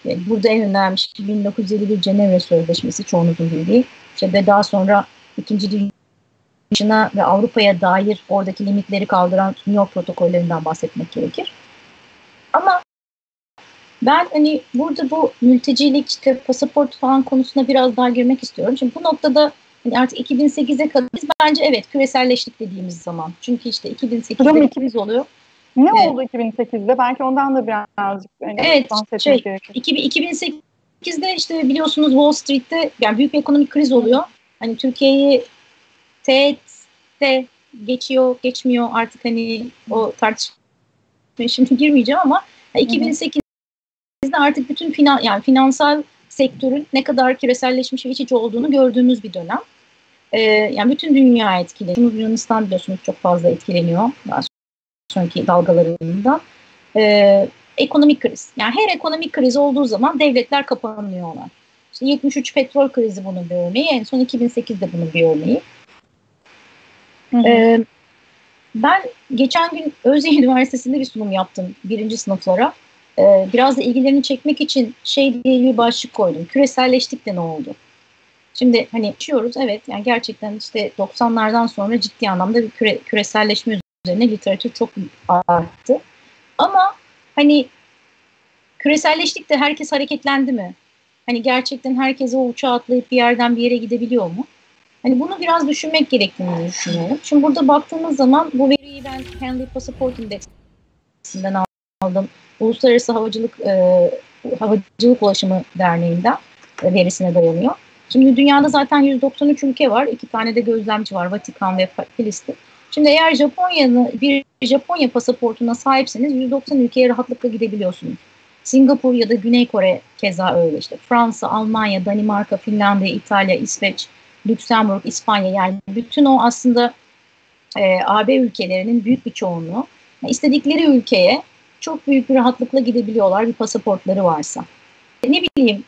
Burada en önemli 1951 Cenevre Sözleşmesi, çoğunuzun bildiği. İşte daha sonra İkinci Dünya Savaşı'na ve Avrupa'ya dair oradaki limitleri kaldıran New York protokollerinden bahsetmek gerekir. Ama ben hani burada bu mültecilik, işte pasaport falan konusuna biraz daha girmek istiyorum. Şimdi bu noktada hani artık 2008'e kadar biz bence evet küreselleştik dediğimiz zaman. Çünkü işte 2008'de kriz oluyor. Ne oldu 2008'de? Belki ondan da birazcık bahsetmek gerekir. 2008'de işte biliyorsunuz Wall Street'te yani büyük bir ekonomik kriz oluyor. Hani Türkiye'yi teğette geçiyor, geçmiyor artık, hani o tartışmaya şimdi girmeyeceğim ama 2008'de artık bütün finansal sektörün ne kadar küreselleşmiş ve iç içe olduğunu gördüğümüz bir dönem. Yani bütün dünya etkileniyor. Yunanistan biliyorsunuz çok fazla etkileniyor daha sonraki dalgalarından. Ekonomik kriz. Yani her ekonomik kriz olduğu zaman devletler kapanıyorlar. İşte 73 petrol krizi bunun bir örneği. En son 2008'de bunun bir örneği. Ben geçen gün Özyeğin Üniversitesi'nde bir sunum yaptım birinci sınıflara. Biraz da ilgilerini çekmek için şey diye bir başlık koydum. Küreselleştik de ne oldu? Şimdi hani yaşıyoruz, evet, yani gerçekten işte 90'lardan sonra ciddi anlamda bir küreselleşme üzerine literatür çok arttı. Ama hani küreselleştik de herkes hareketlendi mi? Hani gerçekten herkes o uçağa atlayıp bir yerden bir yere gidebiliyor mu? Hani bunu biraz düşünmek gerektiğini düşünüyorum. Şimdi burada baktığımız zaman bu veriyi ben Henley Passport Indeks'inden aldım. Uluslararası Havacılık Ulaşımı Derneği'nden verisine dayanıyor. Şimdi dünyada zaten 193 ülke var. 2 tane de gözlemci var. Vatikan ve Filistin. Şimdi eğer bir Japonya pasaportuna sahipseniz 190 ülkeye rahatlıkla gidebiliyorsunuz. Singapur ya da Güney Kore keza öyle işte. Fransa, Almanya, Danimarka, Finlandiya, İtalya, İsveç, Lüksemburg, İspanya, yani bütün o aslında AB ülkelerinin büyük bir çoğunluğu istedikleri ülkeye çok büyük bir rahatlıkla gidebiliyorlar bir pasaportları varsa. Ne bileyim,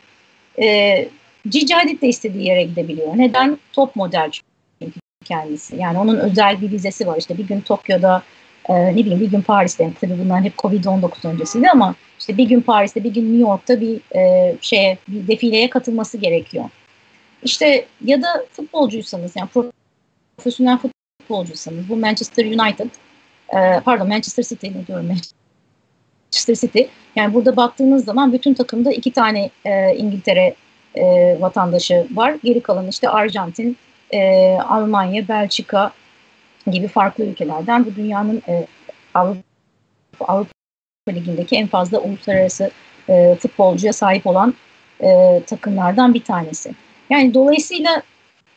Gigi Hadid de istediği yere gidebiliyor. Neden? Top model çünkü kendisi. Yani onun özel bir vizesi var. İşte bir gün Tokyo'da, ne bileyim bir gün Paris'te. Tabii bunlar hep Covid-19 öncesiydi ama işte bir gün Paris'te, bir gün New York'ta bir bir defileye katılması gerekiyor. İşte ya da futbolcuysanız, yani profesyonel futbolcuysanız, bu Manchester United, Manchester City ne diyorum, Manchester City. Yani burada baktığınız zaman bütün takımda 2 tane İngiltere vatandaşı var. Geri kalan işte Arjantin, Almanya, Belçika gibi farklı ülkelerden, bu dünyanın Avrupa Ligi'ndeki en fazla uluslararası futbolcuya sahip olan takımlardan bir tanesi. Yani dolayısıyla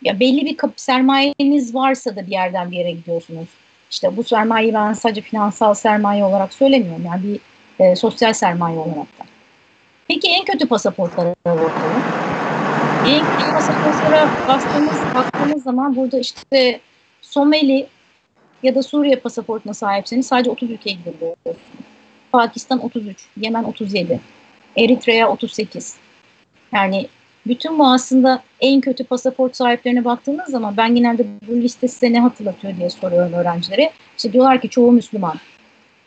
ya belli bir sermayeniz varsa da bir yerden bir yere gidiyorsunuz. İşte bu sermayeyi ben sadece finansal sermaye olarak söylemiyorum. Yani bir sosyal sermaye olarak da. Peki en kötü pasaportlara bakalım. En kötü pasaportlara baktığımız zaman burada işte Somali ya da Suriye pasaportuna sahipseniz sadece 30 ülkeye gidebiliyorsunuz. Pakistan 33, Yemen 37, Eritrea 38. Yani bütün bu aslında en kötü pasaport sahiplerine baktığınız zaman, ben genelde bu liste size ne hatırlatıyor diye soruyorum öğrencilere. İşte diyorlar ki çoğu Müslüman.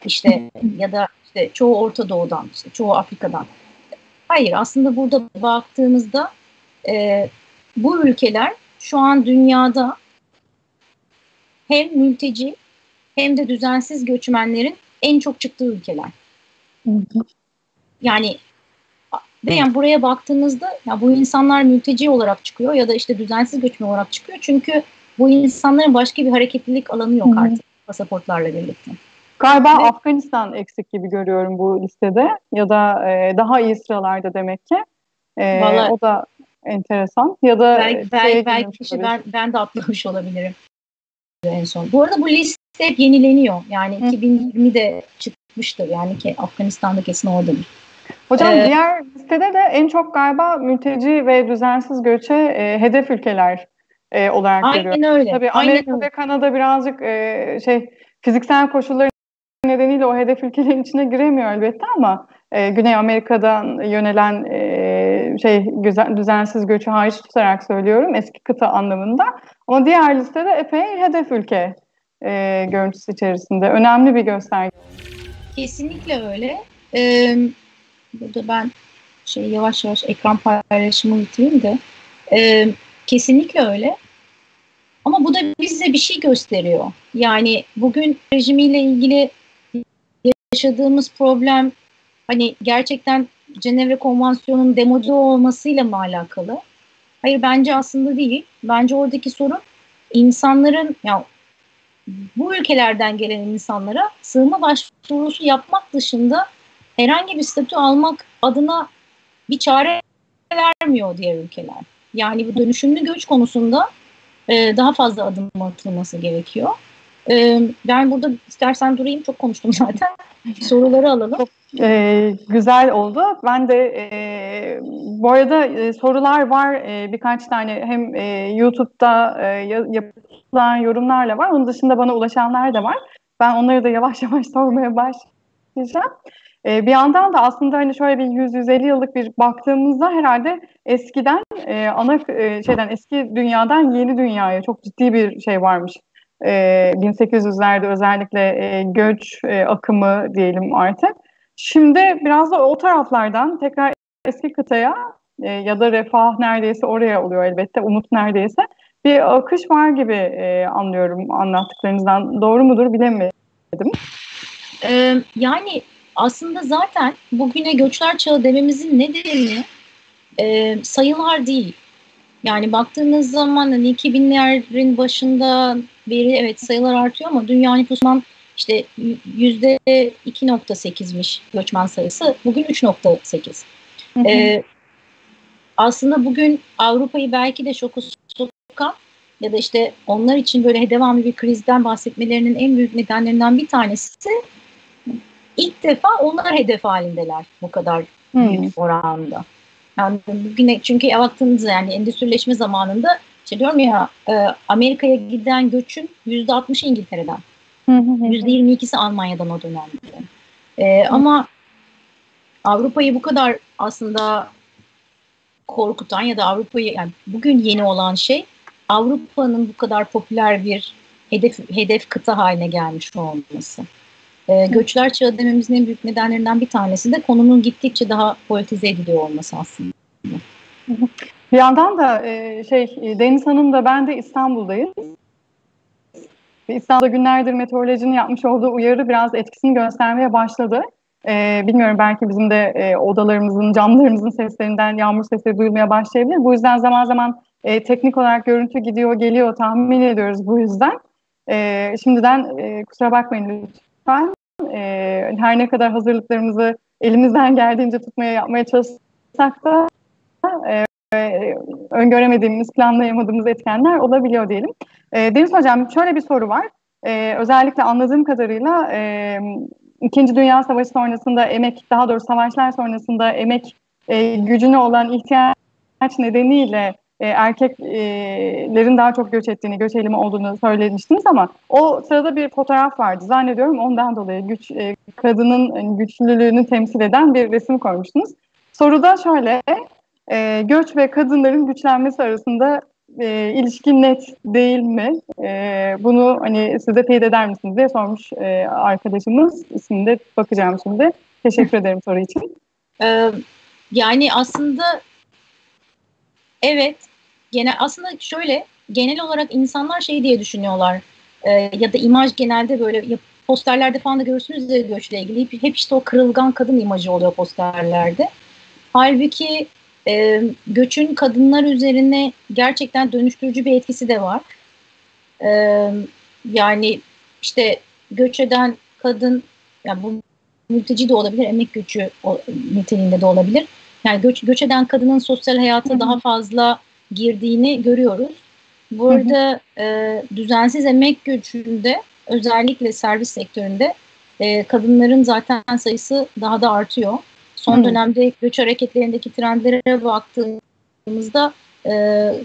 İşte ya da işte çoğu Orta Doğu'dan, işte çoğu Afrika'dan. Hayır, aslında burada baktığımızda bu ülkeler şu an dünyada hem mülteci hem de düzensiz göçmenlerin en çok çıktığı ülkeler. Yani ve yani buraya baktığınızda ya bu insanlar mülteci olarak çıkıyor ya da işte düzensiz göçmen olarak çıkıyor. Çünkü bu insanların başka bir hareketlilik alanı yok artık pasaportlarla birlikte. Galiba Afganistan eksik gibi görüyorum bu listede ya da daha iyi sıralarda demek ki. Vallahi, o da enteresan. Ya da belki ben de atlamış olabilirim en son. Bu arada bu liste hep yenileniyor. Yani 2020'de çıkmıştır. Yani ki Afganistan'da kesin oradadır. Hocam diğer listede de en çok galiba mülteci ve düzensiz göçe hedef ülkeler olarak görüyoruz. Aynen öyle. Tabii Amerika ve Kanada birazcık fiziksel koşulları nedeniyle o hedef ülkelerin içine giremiyor elbette ama Güney Amerika'dan yönelen düzensiz göçü hariç tutarak söylüyorum eski kıta anlamında. Ama diğer listede epey hedef ülke görüntüsü içerisinde. Önemli bir gösterge. Kesinlikle öyle. Burada ben yavaş yavaş ekran paylaşımı bitireyim de. Kesinlikle öyle. Ama bu da bize bir şey gösteriyor. Yani bugün rejimiyle ilgili yaşadığımız problem hani gerçekten Cenevre Konvansiyonu'nun demode olmasıyla mı alakalı? Hayır, bence aslında değil. Bence oradaki sorun insanların, ya bu ülkelerden gelen insanlara sığınma başvurusu yapmak dışında herhangi bir statü almak adına bir çare vermiyor diğer ülkeler. Yani bu dönüşümlü göç konusunda daha fazla adım atılması gerekiyor. Ben burada istersen durayım, çok konuştum zaten. Soruları alalım. Çok güzel oldu. Ben de bu arada sorular var birkaç tane, hem YouTube'da yapılan yorumlarla var. Onun dışında bana ulaşanlar da var. Ben onları da yavaş yavaş sormaya başlayacağım. Bir yandan da aslında hani şöyle bir 100-150 yıllık bir baktığımızda herhalde eskiden eski dünyadan yeni dünyaya çok ciddi bir şey varmış. 1800'lerde özellikle göç akımı diyelim artık. Şimdi biraz da o taraflardan tekrar eski kıtaya ya da refah neredeyse oraya oluyor elbette, umut neredeyse. Bir akış var gibi anlıyorum anlattıklarınızdan. Doğru mudur bilemedim. Yani aslında zaten bugüne göçler çağı dememizin nedeni sayılar değil. Yani baktığınız zaman hani 2000'lerin başında beri evet sayılar artıyor ama dünya nüfusundan işte %2.8'miş göçmen sayısı. Bugün 3.8. Aslında bugün Avrupa'yı belki de şoku sokan ya da işte onlar için böyle devamlı bir krizden bahsetmelerinin en büyük nedenlerinden bir tanesi, ilk defa onlar hedef halindeler bu kadar büyük oranda. Yani bugüne, çünkü baktığınızda yani endüstrileşme zamanında işte diyorum ya, Amerika'ya giden göçün %60'ı İngiltere'den. %22'si Almanya'dan o dönemde. Ama Avrupa'yı bu kadar aslında korkutan ya da Avrupa'yı, yani bugün yeni olan şey Avrupa'nın bu kadar popüler bir hedef kıta haline gelmiş olması. Göçler çağı dememizin en büyük nedenlerinden bir tanesi de konunun gittikçe daha politize ediliyor olması aslında. Bir yandan da Deniz Hanım da ben de İstanbul'dayız. İstanbul'da günlerdir meteorolojinin yapmış olduğu uyarı biraz etkisini göstermeye başladı. Bilmiyorum, belki bizim de odalarımızın, camlarımızın seslerinden yağmur sesleri duyulmaya başlayabilir. Bu yüzden zaman zaman teknik olarak görüntü gidiyor geliyor, tahmin ediyoruz bu yüzden. Şimdiden kusura bakmayın lütfen. Her ne kadar hazırlıklarımızı elimizden geldiğince yapmaya çalışsak da öngöremediğimiz, planlayamadığımız etkenler olabiliyor diyelim. Deniz Hocam, şöyle bir soru var. Özellikle anladığım kadarıyla İkinci Dünya Savaşı sonrasında daha doğrusu savaşlar sonrasında emek gücüne olan ihtiyaç nedeniyle erkeklerin daha çok göç ettiğini, göç eğilimi olduğunu söylemiştiniz ama o sırada bir fotoğraf vardı. Zannediyorum ondan dolayı kadının güçlülüğünü temsil eden bir resim koymuştunuz. Soruda şöyle, göç ve kadınların güçlenmesi arasında ilişki net değil mi? Bunu hani siz de teyit eder misiniz diye sormuş arkadaşımız. İsminde bakacağım şimdi. Teşekkür ederim soru için. Yani aslında evet, aslında şöyle, genel olarak insanlar diye düşünüyorlar ya da imaj genelde böyle posterlerde falan da görürsünüz de göçle ilgili hep işte o kırılgan kadın imajı oluyor posterlerde. Halbuki göçün kadınlar üzerine gerçekten dönüştürücü bir etkisi de var. Yani işte göç eden kadın, yani bu mülteci de olabilir, emek göçü niteliğinde de olabilir. Yani göç eden kadının sosyal hayata daha fazla girdiğini görüyoruz. Burada düzensiz emek göçünde, özellikle servis sektöründe kadınların zaten sayısı daha da artıyor. Son dönemde göç hareketlerindeki trendlere baktığımızda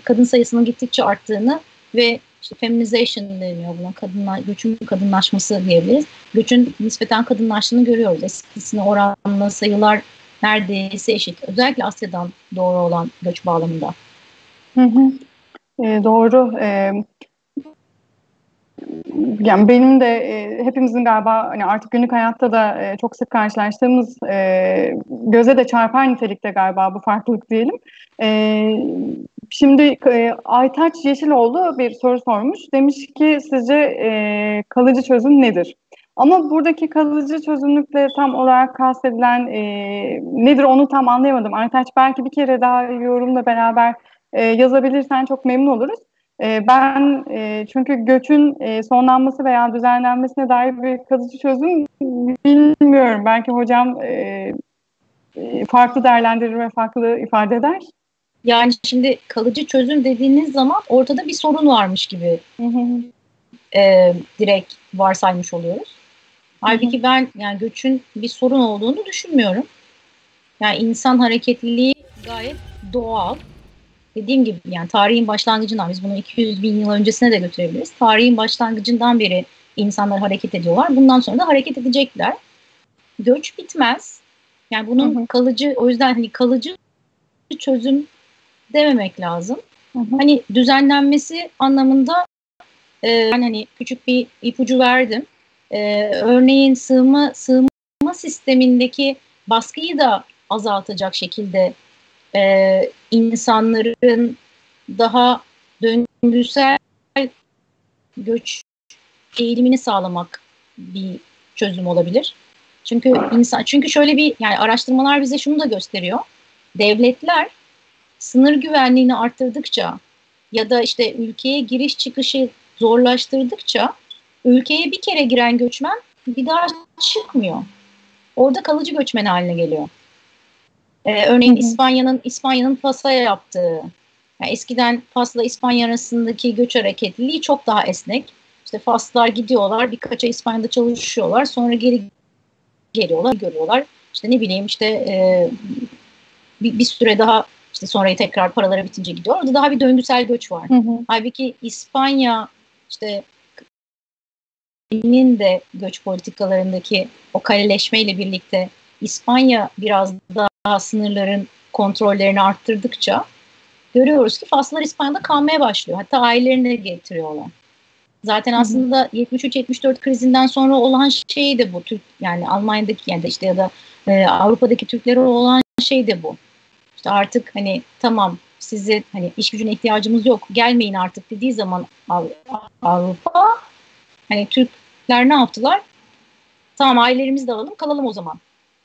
kadın sayısının gittikçe arttığını ve işte feminization deniyor buna, göçün kadınlaşması diyebiliriz. Göçün nispeten kadınlaştığını görüyoruz. Eskisine oranla sayılar neredeyse eşit. Özellikle Asya'dan doğru olan göç bağlamında. Doğru. Yani benim de hepimizin galiba hani artık günlük hayatta da çok sık karşılaştığımız göze de çarpar nitelikte galiba bu farklılık diyelim. Şimdi Aytaç Yeşiloğlu bir soru sormuş. Demiş ki sizce kalıcı çözüm nedir? Ama buradaki kalıcı çözümlükle tam olarak kastedilen nedir onu tam anlayamadım. Aytaç belki bir kere daha yorumla beraber yazabilirsen çok memnun oluruz. Ben çünkü göçün sonlanması veya düzenlenmesine dair bir kalıcı çözüm bilmiyorum. Belki hocam farklı değerlendirir ve farklı ifade eder. Yani şimdi kalıcı çözüm dediğiniz zaman ortada bir sorun varmış gibi direkt varsaymış oluyoruz. Halbuki ben yani göçün bir sorun olduğunu düşünmüyorum. Yani insan hareketliliği gayet doğal. Dediğim gibi yani tarihin başlangıcından, biz bunu 200 bin yıl öncesine de götürebiliriz. Tarihin başlangıcından beri insanlar hareket ediyorlar. Bundan sonra da hareket edecekler. Göç bitmez. Yani bunun kalıcı, o yüzden hani kalıcı çözüm dememek lazım. Hani düzenlenmesi anlamında ben hani küçük bir ipucu verdim. Örneğin sığınma sistemindeki baskıyı da azaltacak şekilde insanların daha döngüsel göç eğilimini sağlamak bir çözüm olabilir. Çünkü şöyle bir yani araştırmalar bize şunu da gösteriyor. Devletler sınır güvenliğini arttırdıkça ya da işte ülkeye giriş çıkışı zorlaştırdıkça ülkeye bir kere giren göçmen bir daha çıkmıyor. Orada kalıcı göçmen haline geliyor. Örneğin İspanya'nın Fas'a yaptığı, yani eskiden Fas'la İspanya arasındaki göç hareketliliği çok daha esnek. İşte Faslılar gidiyorlar, birkaç ay İspanya'da çalışıyorlar, sonra geri geliyorlar, görüyorlar. İşte ne bileyim işte bir süre daha işte sonra tekrar paraları bitince gidiyor. Orada daha bir döngüsel göç var. Halbuki İspanya işte de göç politikalarındaki o kaleleşmeyle birlikte İspanya biraz daha sınırların kontrollerini arttırdıkça görüyoruz ki Faslılar İspanya'da kalmaya başlıyor. Hatta ailelerini de getiriyorlar. Zaten aslında 73-74 krizinden sonra olan şey de bu. Yani Almanya'daki yani de işte ya da Avrupa'daki Türklere olan şey de bu. İşte artık hani tamam size hani iş gücüne ihtiyacımız yok gelmeyin artık dediği zaman Avrupa hani Türkler ne yaptılar? Tamam ailelerimizi de alalım kalalım o zaman.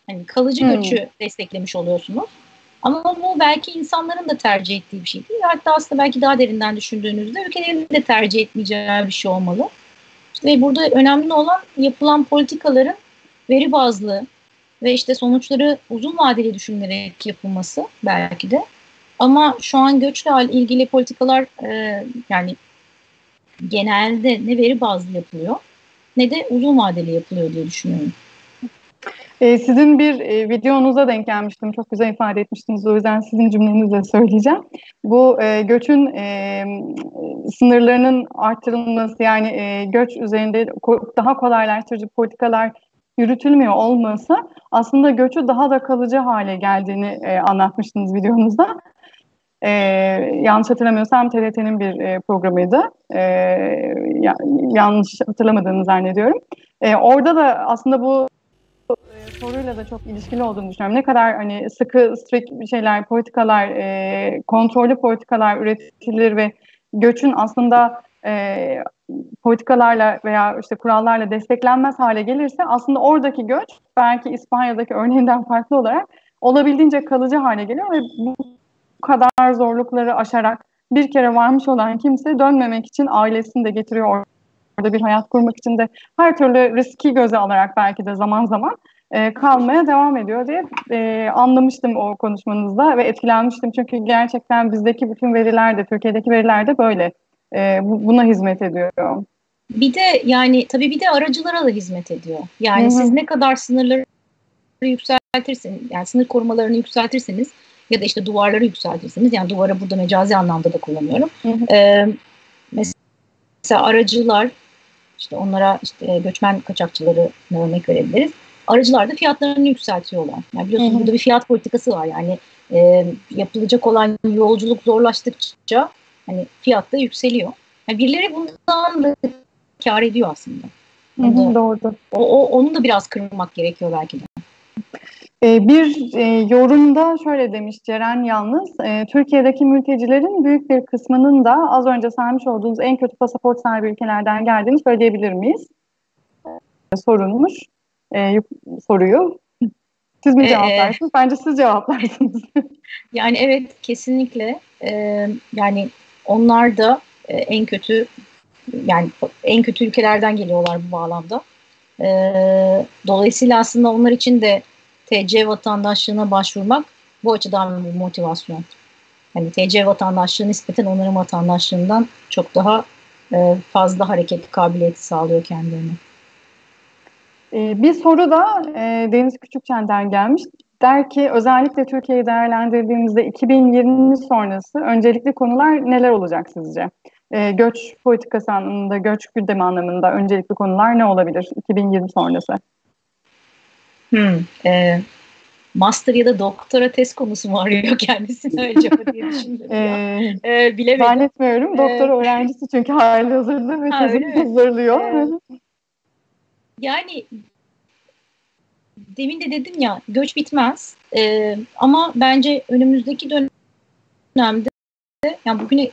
Hani kalıcı göçü desteklemiş oluyorsunuz. Ama bu belki insanların da tercih ettiği bir şey değil. Hatta aslında belki daha derinden düşündüğünüzde ülkelerin de tercih etmeyeceği bir şey olmalı. Ve burada önemli olan yapılan politikaların veri bazlı ve işte sonuçları uzun vadeli düşünülerek yapılması belki de. Ama şu an göçle ilgili politikalar yani genelde ne veri bazlı yapılıyor ne de uzun vadeli yapılıyor diye düşünüyorum. Sizin bir videonuza denk gelmiştim. Çok güzel ifade etmiştiniz. O yüzden sizin cümlenizle söyleyeceğim. Bu göçün sınırlarının artırılması yani göç üzerinde daha kolaylaştırıcı politikalar yürütülmüyor olması aslında göçü daha da kalıcı hale geldiğini anlatmıştınız videonuzda. Yanlış hatırlamıyorsam TRT'nin bir programıydı. Yanlış hatırlamadığımı zannediyorum. Orada da aslında bu soruyla da çok ilişkili olduğunu düşünüyorum. Ne kadar hani sıkı, strict şeyler, politikalar, kontrollü politikalar üretilir ve göçün aslında politikalarla veya işte kurallarla desteklenmez hale gelirse aslında oradaki göç belki İspanya'daki örneğinden farklı olarak olabildiğince kalıcı hale geliyor ve bu kadar zorlukları aşarak bir kere varmış olan kimse dönmemek için ailesini de getiriyor. Orada bir hayat kurmak için de her türlü riski göze alarak belki de zaman zaman kalmaya devam ediyor diye anlamıştım o konuşmanızda ve etkilenmiştim. Çünkü gerçekten bizdeki bütün veriler de, Türkiye'deki veriler de böyle. Buna hizmet ediyor. Bir de yani tabii bir de aracılara da hizmet ediyor. Yani siz ne kadar sınırları yükseltirseniz, yani sınır korumalarını yükseltirseniz ya da işte duvarları yükseltirseniz, yani duvarı burada mecazi anlamda da kullanıyorum. Mesela aracılar, işte onlara işte göçmen kaçakçıları örnek verebiliriz. aracılar da fiyatlarını yükseltiyorlar. Yani biliyorsunuz burada bir fiyat politikası var. Yani yapılacak olan yolculuk zorlaştıkça hani fiyat da yükseliyor. Yani birileri bundan da kâr ediyor aslında. Doğru. Onu da biraz kırmak gerekiyor belki de. Bir yorumda şöyle demiş Ceren Yalnız, Türkiye'deki mültecilerin büyük bir kısmının da az önce saymış olduğunuz en kötü pasaport sahibi ülkelerden geldiğini söyleyebilir miyiz? Sorulmuş soruyu. Siz mi cevaplarsınız? Bence siz cevaplarsınız. Yani evet, kesinlikle. Yani onlar da en kötü ülkelerden geliyorlar bu bağlamda. Dolayısıyla aslında onlar için de TC vatandaşlığına başvurmak bu açıdan bir motivasyon. Yani TC vatandaşlığı nispeten onların vatandaşlığından çok daha fazla hareket kabiliyeti sağlıyor kendilerine. Bir soru da Deniz Küçükçen'den gelmiş. Der ki özellikle Türkiye'yi değerlendirdiğimizde 2020 sonrası öncelikli konular neler olacak sizce? Göç politikası anlamında, göç gündemi anlamında öncelikli konular ne olabilir 2020 sonrası? Master ya da doktora tez konusu mu arıyor kendisine acaba diye düşünüyorum. Bilemedim. Zannetmiyorum. Doktora öğrencisi çünkü hali hazırda ve tezini hazırlıyor. Yani demin de dedim ya, göç bitmez. Ama bence önümüzdeki dönemde, yani bugüne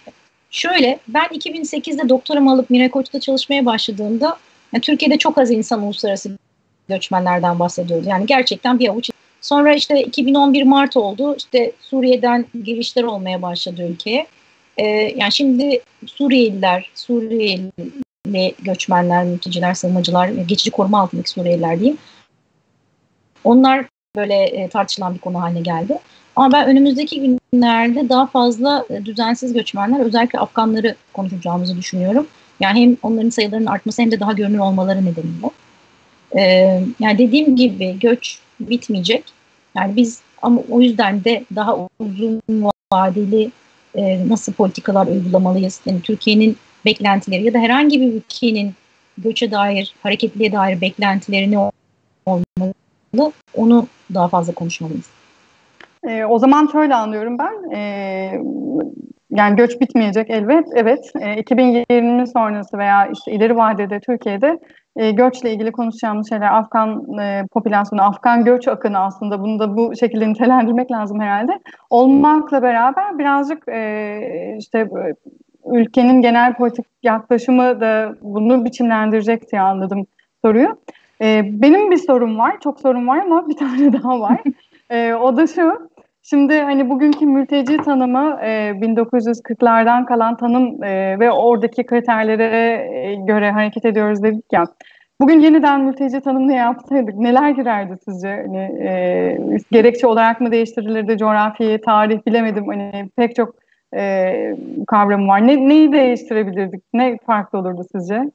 şöyle, ben 2008'de doktoramı alıp Mirakoç'ta çalışmaya başladığımda yani Türkiye'de çok az insan uluslararası göçmenlerden bahsediyordu. Yani gerçekten bir avuç. Sonra işte 2011 Mart oldu. İşte Suriye'den girişler olmaya başladı ülkeye. Yani şimdi Suriyeli göçmenler, mülteciler, sığınmacılar, geçici koruma altındaki Suriyeliler diyeyim. Onlar böyle tartışılan bir konu haline geldi. Ama ben önümüzdeki günlerde daha fazla düzensiz göçmenler, özellikle Afganları konuşacağımızı düşünüyorum. Yani hem onların sayılarının artması hem de daha görünür olmaları nedeniyle. Yani dediğim gibi göç bitmeyecek. Yani biz ama o yüzden de daha uzun vadeli nasıl politikalar uygulamalıyız? Yani Türkiye'nin beklentileri ya da herhangi bir ülkenin göçe dair, hareketliliğe dair beklentileri ne olmalı? Onu daha fazla konuşmalıyız. O zaman şöyle anlıyorum ben. Yani göç bitmeyecek elbet. Evet. 2020 sonrası veya işte ileri vadede Türkiye'de göçle ilgili konuşacağımız şeyler Afgan popülasyonu, Afgan göç akını aslında bunu da bu şekilde nitelendirmek lazım herhalde. Olmakla beraber birazcık işte ülkenin genel politik yaklaşımı da bunu biçimlendirecek diye anladım soruyu. Benim bir sorum var. Çok sorum var ama bir tane daha var. O da şu. Şimdi hani bugünkü mülteci tanımı 1940'lardan kalan tanım ve oradaki kriterlere göre hareket ediyoruz dedik ya. Bugün yeniden mülteci tanımını yapsaydık neler girerdi sizce? Hani, gerekçe olarak mı değiştirilirdi, coğrafi, tarih bilemedim. Hani pek çok kavramı var. Neyi değiştirebilirdik? Ne farklı olurdu sizce?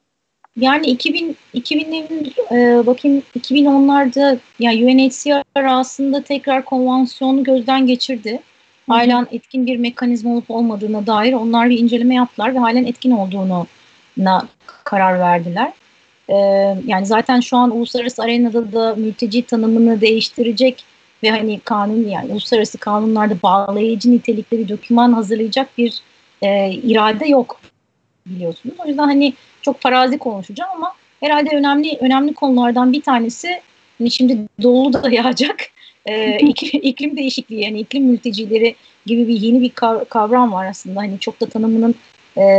Yani 2000'lerin bakayım 2010'larda yani UNHCR aslında tekrar konvansiyonu gözden geçirdi. Halen etkin bir mekanizma olup olmadığına dair onlar bir inceleme yaptılar ve halen etkin olduğuna karar verdiler. Yani zaten şu an uluslararası arenada da mülteci tanımını değiştirecek ve hani kanun, yani uluslararası kanunlarda bağlayıcı nitelikli bir doküman hazırlayacak bir irade yok, biliyorsunuz. O yüzden hani çok farazi konuşacağım ama herhalde önemli konulardan bir tanesi, hani şimdi dolu da yağacak iklim değişikliği, yani iklim mültecileri gibi yeni bir kavram var aslında. Hani çok da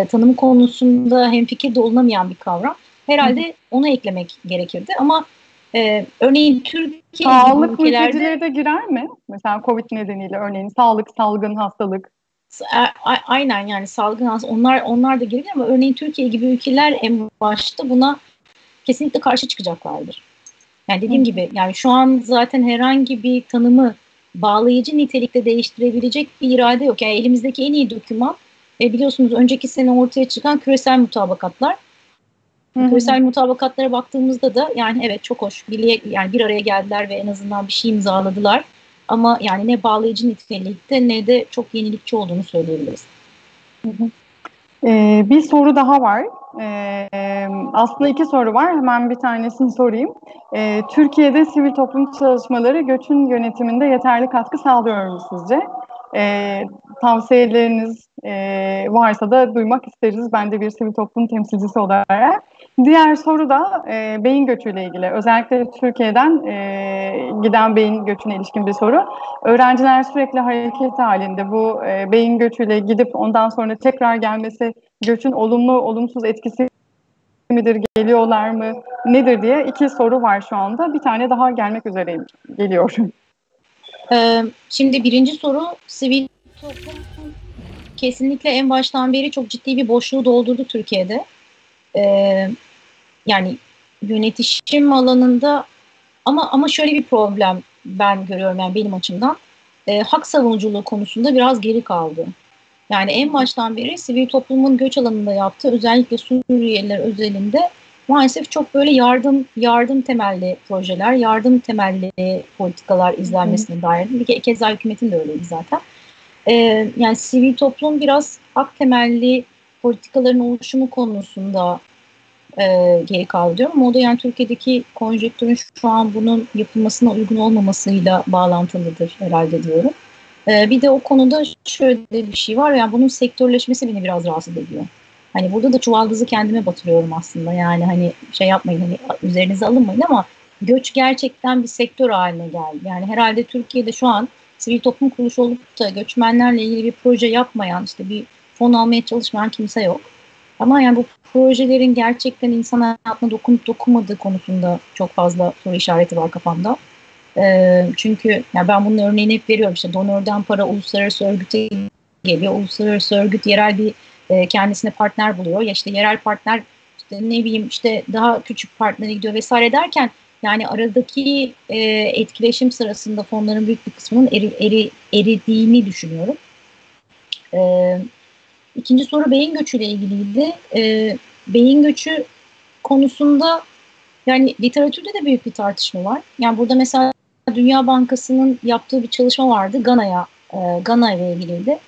tanımı konusunda hemfikir de olunamayan bir kavram. Herhalde onu eklemek gerekirdi ama örneğin Türkiye sağlık gibi ülkelerde mültecileri de girer mi? Mesela Covid nedeniyle örneğin salgın hastalık. Aynen, yani salgın onlar da girebilir ama örneğin Türkiye gibi ülkeler en başta buna kesinlikle karşı çıkacaklardır. Yani dediğim gibi, yani şu an zaten herhangi bir tanımı bağlayıcı nitelikte değiştirebilecek bir irade yok. Yani elimizdeki en iyi doküman biliyorsunuz önceki sene ortaya çıkan küresel mutabakatlar. Küresel mutabakatlara baktığımızda da yani evet, çok hoş. Yani bir araya geldiler ve en azından bir şey imzaladılar. Ama yani ne bağlayıcı nitelikte ne de çok yenilikçi olduğunu söyleyebiliriz. Bir soru daha var. Aslında iki soru var. Hemen bir tanesini sorayım. Türkiye'de sivil toplum çalışmaları göçün yönetiminde yeterli katkı sağlıyor mu sizce? Tavsiyeleriniz varsa da duymak isteriz. Ben de bir sivil toplum temsilcisi olarak. Diğer soru da beyin göçüyle ilgili. Özellikle Türkiye'den giden beyin göçüne ilişkin bir soru. Öğrenciler sürekli hareket halinde. Bu beyin göçüyle gidip ondan sonra tekrar gelmesi göçün olumlu, olumsuz etkisi midir, geliyorlar mı, nedir diye iki soru var şu anda. Bir tane daha gelmek üzere geliyor. Şimdi birinci soru, sivil toplum kesinlikle en baştan beri çok ciddi bir boşluğu doldurdu Türkiye'de. Yani yönetişim alanında ama şöyle bir problem ben görüyorum yani benim açımdan. Hak savunuculuğu konusunda biraz geri kaldı. Yani en baştan beri sivil toplumun göç alanında yaptığı, özellikle Suriyeliler özelinde maalesef çok böyle yardım temelli projeler, yardım temelli politikalar izlenmesine dair. Bir keza hükümetin de öyleydi zaten. Yani sivil toplum biraz hak temelli politikaların oluşumu konusunda geri kaldı diyorum. Ama o da yani Türkiye'deki konjonktürün şu an bunun yapılmasına uygun olmamasıyla bağlantılıdır herhalde diyorum. Bir de o konuda şöyle bir şey var, yani bunun sektörleşmesi beni biraz rahatsız ediyor. Hani burada da çuvaldızı kendime batırıyorum aslında. Yani hani şey yapmayın, hani üzerinize alınmayın, ama göç gerçekten bir sektör haline geldi. Yani herhalde Türkiye'de şu an sivil toplum kuruluşu olup da göçmenlerle ilgili bir proje yapmayan, işte bir fon almaya çalışmayan kimse yok. Ama yani bu projelerin gerçekten insan hayatına dokunup dokunmadığı konusunda çok fazla soru işareti var kafamda. Çünkü yani ben bunun örneğini hep veriyorum. İşte donörden para uluslararası örgüte geliyor. Uluslararası örgüt yerel bir kendisine partner buluyor. Ya işte yerel partner işte ne bileyim işte daha küçük partnere gidiyor vesaire derken, yani aradaki etkileşim sırasında fonların büyük bir kısmının eridiğini düşünüyorum. İkinci soru beyin göçüyle ilgiliydi. Beyin göçü konusunda yani literatürde de büyük bir tartışma var. Yani burada mesela Dünya Bankası'nın yaptığı bir çalışma vardı Gana ile ilgiliydi.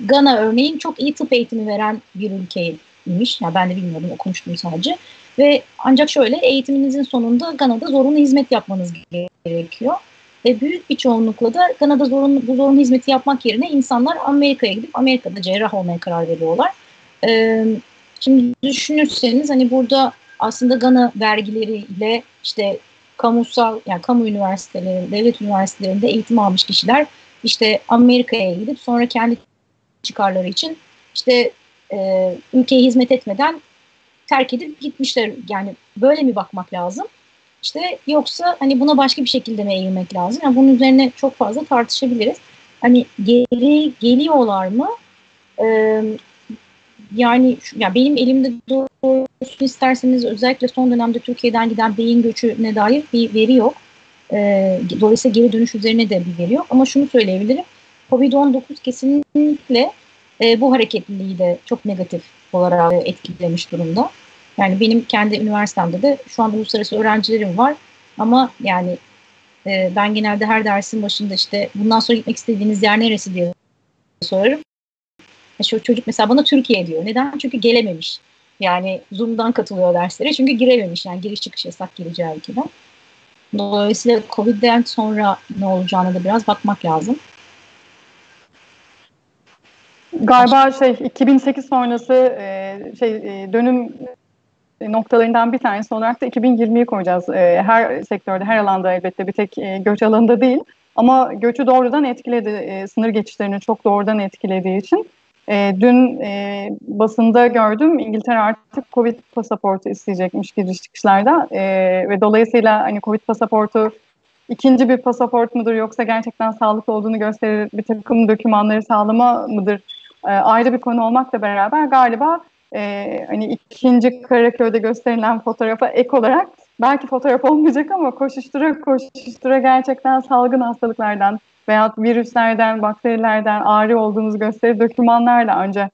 Gana örneğin çok iyi tıp eğitimi veren bir ülkeymiş. Yani ben de bilmiyordum, okumuştum sadece. Ve ancak şöyle, eğitiminizin sonunda Gana'da zorunlu hizmet yapmanız gerekiyor. Büyük bir çoğunlukla da Gana'da bu zorunlu hizmeti yapmak yerine insanlar Amerika'ya gidip Amerika'da cerrah olmaya karar veriyorlar. Şimdi düşünürseniz hani burada aslında Gana vergileriyle işte kamusal, yani kamu üniversiteleri, devlet üniversitelerinde eğitim almış kişiler işte Amerika'ya gidip sonra kendi çıkarları için işte ülkeye hizmet etmeden terk edip gitmişler. Yani böyle mi bakmak lazım? İşte yoksa hani buna başka bir şekilde mi eğilmek lazım? Yani bunun üzerine çok fazla tartışabiliriz. Hani geri geliyorlar mı? Yani benim elimde doğrusunu isterseniz özellikle son dönemde Türkiye'den giden beyin göçüne dair bir veri yok. Dolayısıyla geri dönüş üzerine de bir veri yok. Ama şunu söyleyebilirim. Covid-19 kesinlikle bu hareketliliği de çok negatif olarak etkilemiş durumda. Yani benim kendi üniversitemde de şu an uluslararası öğrencilerim var. Ama yani ben genelde her dersin başında işte bundan sonra gitmek istediğiniz yer neresi diye sorarım. Şu çocuk mesela bana Türkiye diyor. Neden? Çünkü gelememiş. Yani Zoom'dan katılıyor derslere. Çünkü girememiş. Yani giriş çıkış yasak gireceği ülkeden. Dolayısıyla Covid'den sonra ne olacağına da biraz bakmak lazım. Galiba 2008 sonrası dönüm noktalarından bir tanesi olarak da 2020'yi koyacağız. Her sektörde, her alanda elbette, bir tek göç alanında değil. Ama göçü doğrudan etkiledi. Sınır geçişlerini çok doğrudan etkilediği için. Dün basında gördüm, İngiltere artık Covid pasaportu isteyecekmiş giriş çıkışlarda. Ve dolayısıyla hani Covid pasaportu ikinci bir pasaport mudur, yoksa gerçekten sağlıklı olduğunu gösterir bir takım dokümanları sağlama mıdır? Ayrı bir konu olmakla beraber galiba hani ikinci Karaköy'de gösterilen fotoğrafa ek olarak, belki fotoğraf olmayacak ama koşuştura gerçekten salgın hastalıklardan veya virüslerden, bakterilerden ağrı olduğumuzu gösterir dokümanlarla ancak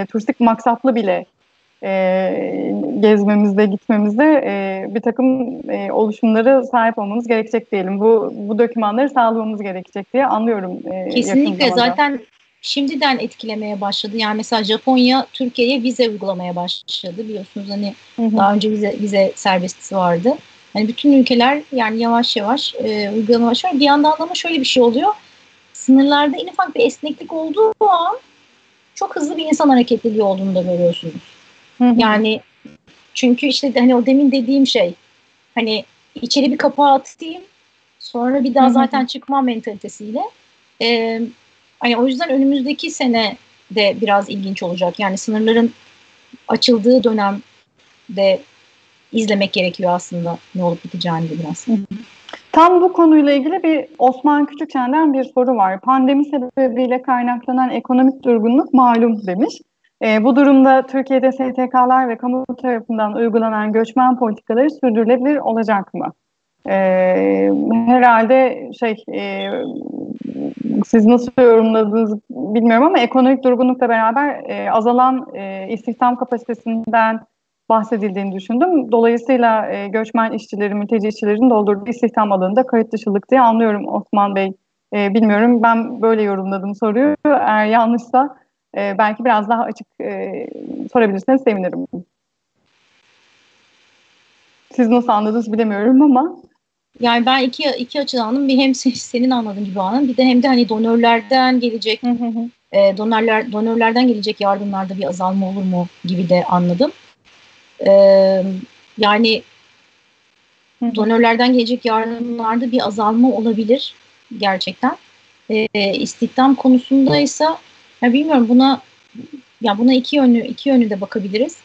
turistik maksatlı bile gezmemizde, gitmemizde bir takım oluşumlara sahip olmamız gerekecek diyelim. Bu dokümanları sağlamamız gerekecek diye anlıyorum. Kesinlikle, zaten şimdiden etkilemeye başladı. Yani mesela Japonya Türkiye'ye vize uygulamaya başladı. Biliyorsunuz hani daha önce vize serbestisi vardı. Hani bütün ülkeler yani yavaş yavaş uygulamaya başlıyor. Bir yandan ama şöyle bir şey oluyor. Sınırlarda en ufak bir esneklik olduğu an çok hızlı bir insan hareketliliği olduğunu da görüyorsunuz. Yani çünkü işte hani o demin dediğim şey hani içeri bir kapağı atayım sonra bir daha zaten çıkmam mentalitesiyle hani o yüzden önümüzdeki sene de biraz ilginç olacak. Yani sınırların açıldığı dönemde izlemek gerekiyor aslında ne olup biteceğini de biraz. Tam bu konuyla ilgili bir Osman Küçükçen'den bir soru var. Pandemi sebebiyle kaynaklanan ekonomik durgunluk malum demiş. Bu durumda Türkiye'de STK'lar ve kamu tarafından uygulanan göçmen politikaları sürdürülebilir olacak mı? Herhalde siz nasıl yorumladınız bilmiyorum ama ekonomik durgunlukla beraber azalan istihdam kapasitesinden bahsedildiğini düşündüm. Dolayısıyla göçmen işçilerin, mülteci işçilerin doldurduğu istihdam alanında kayıt dışılık diye anlıyorum Osman Bey. Bilmiyorum, ben böyle yorumladım soruyu. Eğer yanlışsa belki biraz daha açık sorabilirseniz sevinirim. Siz nasıl anladınız bilemiyorum ama. Yani ben iki açıdan anladım. Bir hem senin anladığın gibi anladım. Bir de hem de hani donörlerden gelecek donörlerden gelecek yardımlarda bir azalma olur mu gibi de anladım. Yani donörlerden gelecek yardımlarda bir azalma olabilir gerçekten. İstihdam konusundaysa ya bilmiyorum buna iki yönü de bakabiliriz.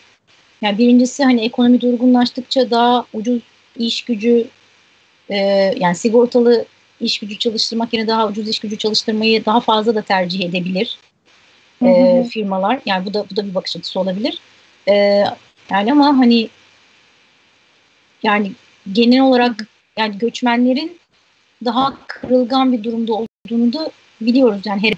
Yani birincisi hani ekonomi durgunlaştıkça daha ucuz iş gücü yani sigortalı iş gücü çalıştırmak yerine daha ucuz iş gücü çalıştırmayı daha fazla da tercih edebilir firmalar. Yani bu da bir bakış açısı olabilir. Yani ama hani yani genel olarak yani göçmenlerin daha kırılgan bir durumda olduğunu da biliyoruz yani her.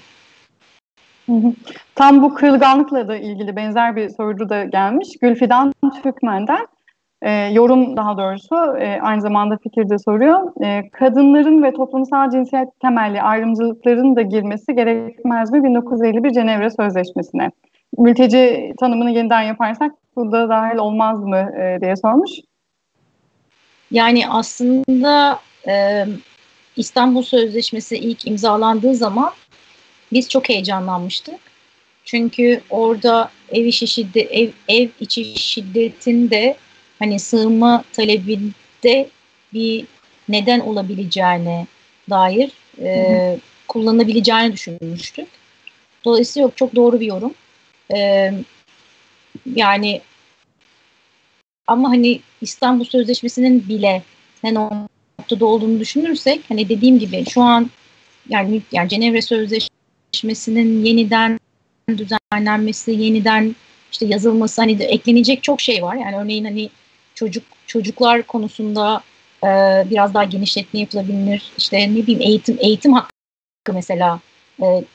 Tam bu kırılganlıkla da ilgili benzer bir soru da gelmiş. Gülfidan Türkmen'den yorum, daha doğrusu aynı zamanda fikir de soruyor. Kadınların ve toplumsal cinsiyet temelli ayrımcılıkların da girmesi gerekmez mi 1951 Cenevre Sözleşmesi'ne? Mülteci tanımını yeniden yaparsak bu da dahil olmaz mı diye sormuş. Yani aslında İstanbul Sözleşmesi ilk imzalandığı zaman biz çok heyecanlanmıştık. Çünkü orada ev içi şiddetin de hani sığınma talebinde bir neden olabileceğine dair kullanabileceğini düşünmüştük. Dolayısıyla çok doğru bir yorum. Yani ama hani İstanbul Sözleşmesi'nin bile ne noktada olduğunu düşünürsek hani dediğim gibi şu an yani Cenevre Sözleşmesi'nin yeniden düzenlenmesi, yeniden işte yazılması hani de eklenecek çok şey var. Yani örneğin hani çocuklar konusunda biraz daha genişletme yapılabilir. İşte ne bileyim eğitim hakkı mesela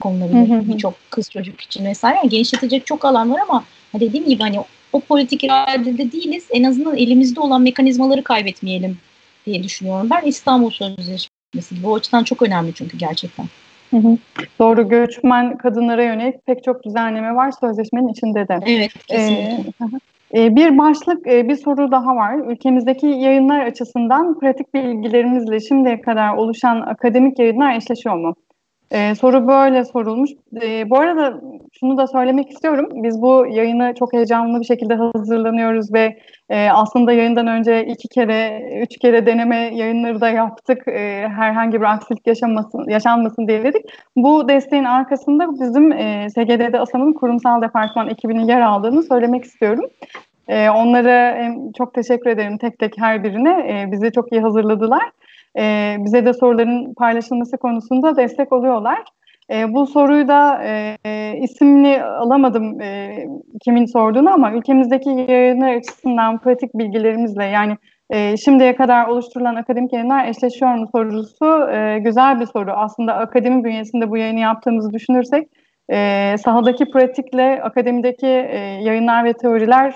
konulabilir. Birçok kız çocuk için vesaire. Yani genişletecek çok alan var ama dediğim gibi hani o politik iradede değiliz. En azından elimizde olan mekanizmaları kaybetmeyelim diye düşünüyorum. Ben İstanbul Sözleşmesi bu açıdan çok önemli çünkü gerçekten. Doğru, göçmen kadınlara yönelik pek çok düzenleme var sözleşmenin içinde de. Evet, kesinlikle. Bir başlık, bir soru daha var. Ülkemizdeki yayınlar açısından pratik bilgilerimizle şimdiye kadar oluşan akademik yayınlar eşleşiyor mu? Soru böyle sorulmuş. Bu arada şunu da söylemek istiyorum. Biz bu yayını çok heyecanlı bir şekilde hazırlanıyoruz ve aslında yayından önce 2 kere, 3 kere deneme yayınları da yaptık. Herhangi bir aksilik yaşanmasın diye dedik. Bu desteğin arkasında bizim SGDD ASAM'ın kurumsal departman ekibinin yer aldığını söylemek istiyorum. Onlara çok teşekkür ederim tek tek her birine. Bizi çok iyi hazırladılar. Bize de soruların paylaşılması konusunda destek oluyorlar. Bu soruyu da isimli alamadım kimin sorduğunu ama ülkemizdeki yayınlar açısından pratik bilgilerimizle yani şimdiye kadar oluşturulan akademik yayınlar eşleşiyor mu sorusu güzel bir soru. Aslında akademi bünyesinde bu yayını yaptığımızı düşünürsek sahadaki pratikle akademideki yayınlar ve teoriler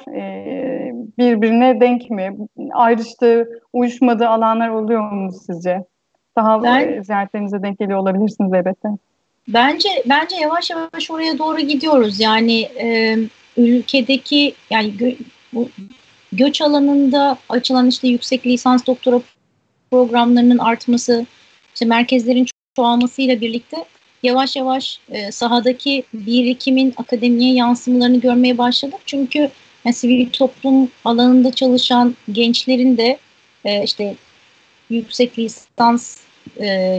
birbirine denk mi? Ayrıştığı, uyuşmadığı alanlar oluyor mu sizce? Daha ziyaretlerinize denk geliyor olabilirsiniz elbette. Bence yavaş yavaş oraya doğru gidiyoruz. Yani ülkedeki yani bu göç alanında açılan işte yüksek lisans doktora programlarının artması, işte merkezlerin çoğalmasıyla birlikte yavaş yavaş sahadaki birikimin akademiye yansımalarını görmeye başladık. Çünkü yani sivil toplum alanında çalışan gençlerin de işte yüksek lisans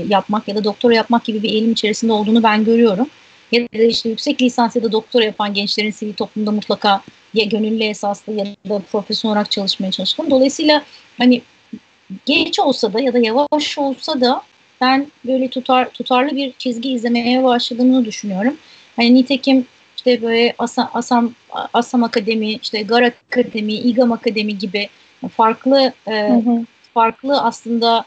yapmak ya da doktora yapmak gibi bir eğilim içerisinde olduğunu ben görüyorum. Ya da işte yüksek lisans ya da doktora yapan gençlerin sivil toplumda mutlaka ya gönüllü esaslı ya da profesyonel olarak çalışmaya çalıştım. Dolayısıyla hani geç olsa da ya da yavaş olsa da ben böyle tutarlı bir çizgi izlemeye başladığını düşünüyorum. Hani nitekim işte böyle Asam Akademi, işte Gar Akademi, İGAM Akademi gibi farklı farklı aslında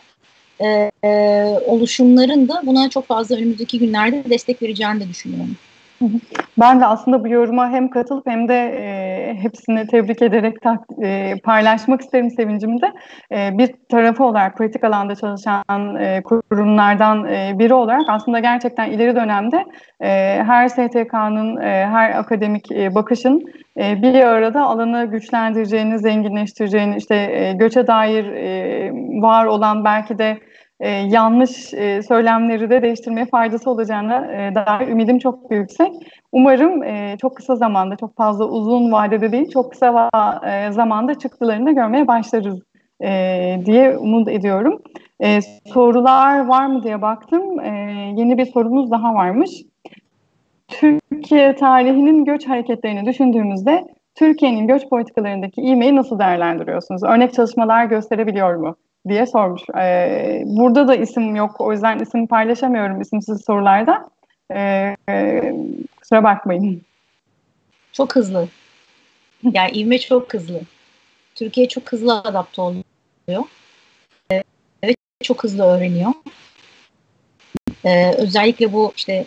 oluşumların da buna çok fazla önümüzdeki günlerde destek vereceğini de düşünüyorum. Ben de aslında bu yoruma hem katılıp hem de hepsini tebrik ederek paylaşmak isterim sevincimi de. Bir tarafı olarak pratik alanda çalışan kurumlardan biri olarak aslında gerçekten ileri dönemde her STK'nın, her akademik bakışın bir arada alanı güçlendireceğini, zenginleştireceğini, işte göçe dair var olan belki de yanlış söylemleri de değiştirmeye faydası olacağına dair ümidim çok yüksek. Umarım çok kısa zamanda, çok fazla uzun vadede değil, çok kısa zamanda çıktılarını da görmeye başlarız diye umut ediyorum. Sorular var mı diye baktım. Yeni bir sorumuz daha varmış. Türkiye tarihinin göç hareketlerini düşündüğümüzde Türkiye'nin göç politikalarındaki ivmeyi nasıl değerlendiriyorsunuz? Örnek çalışmalar gösterebiliyor mu diye sormuş. Burada da isim yok, o yüzden isim paylaşamıyorum isimsiz sorularda. Kusura bakmayın. Çok hızlı. Yani ivme çok hızlı. Türkiye çok hızlı adapte oluyor. Evet, çok hızlı öğreniyor. Özellikle bu işte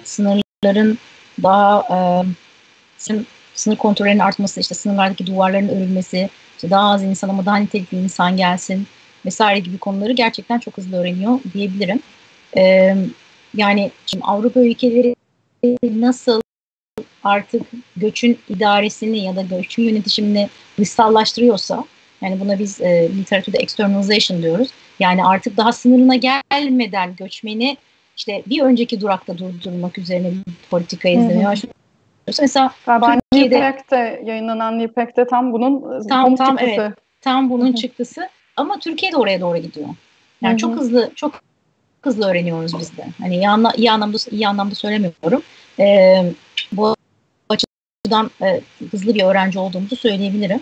sınırların daha sınır kontrollerinin artması, işte sınırlardaki duvarların örülmesi, işte daha az insan ama daha nitelikli insan gelsin vesaire gibi konuları gerçekten çok hızlı öğreniyor diyebilirim. Yani şimdi Avrupa ülkeleri nasıl artık göçün idaresini ya da göçün yönetişimini dışsallaştırıyorsa, yani buna biz literatürde externalization diyoruz. Yani artık daha sınırına gelmeden göçmeni işte bir önceki durakta durdurmak üzerine bir politika izlemeye başlıyor. Mesela Türkiye'de Newpac'te yayınlanan Newpac'te tam bunun somut çıktısı. Evet, tam bunun çıktısı. Ama Türkiye de oraya doğru gidiyor. Yani çok hızlı öğreniyoruz biz de. Hani iyi anlamda söylemiyorum. Bu açıdan hızlı bir öğrenci olduğumuzu söyleyebilirim.